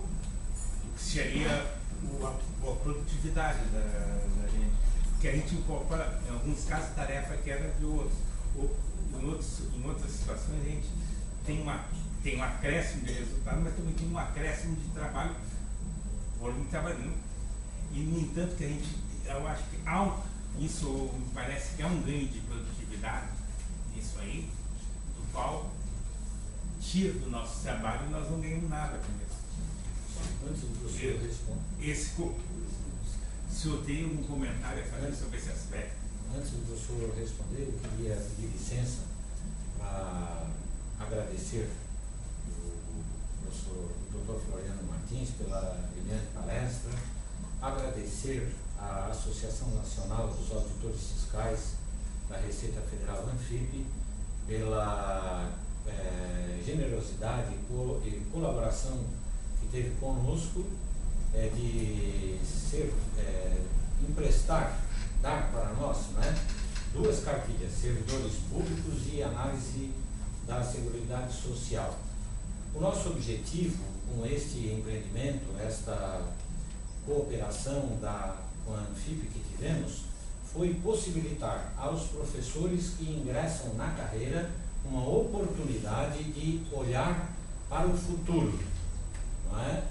que seria a produtividade da gente. Porque a gente incorpora, em alguns casos, tarefa que era de outros. Em outras situações, a gente tem um acréscimo de resultado, mas também tem um acréscimo de trabalho, volume de trabalho. E, no entanto, eu acho que isso me parece que é um ganho de produtividade, isso aí, do qual tira do nosso trabalho e nós não ganhamos nada com isso. Antes do professor responder. Se eu tenho um comentário a fazer sobre esse aspecto. Antes do professor responder, eu queria pedir licença para agradecer o professor Dr. Floriano Martins pela brilhante palestra, agradecer à Associação Nacional dos Auditores Fiscais da Receita Federal, ANFIP, pela generosidade e colaboração que teve conosco de emprestar, dar para nós, né, 2 cartilhas, servidores públicos e análise da Seguridade Social. O nosso objetivo com este empreendimento, esta cooperação com a ANFIP que tivemos, foi possibilitar aos professores que ingressam na carreira uma oportunidade de olhar para o futuro, não é?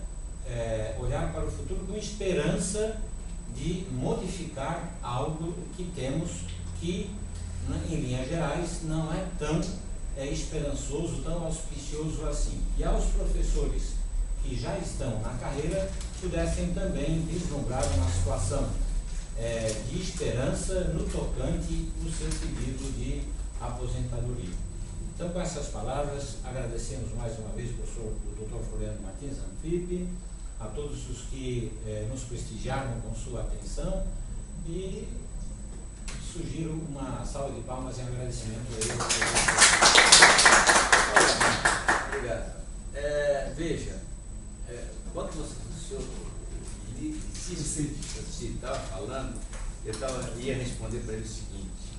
Olhar para o futuro com esperança de modificar algo que temos que, em linhas gerais, não é tão esperançoso, tão auspicioso assim. E aos professores que já estão na carreira pudessem também vislumbrar uma situação de esperança no tocante o seu pedido de aposentadoria. Então, com essas palavras, agradecemos mais uma vez o professor Dr. Floriano Martins, ANFIP, a todos os que nos prestigiaram com sua atenção e sugiro uma salva de palmas em agradecimento a ele. Obrigado. Veja, quando o senhor estava falando, ia responder para ele o seguinte: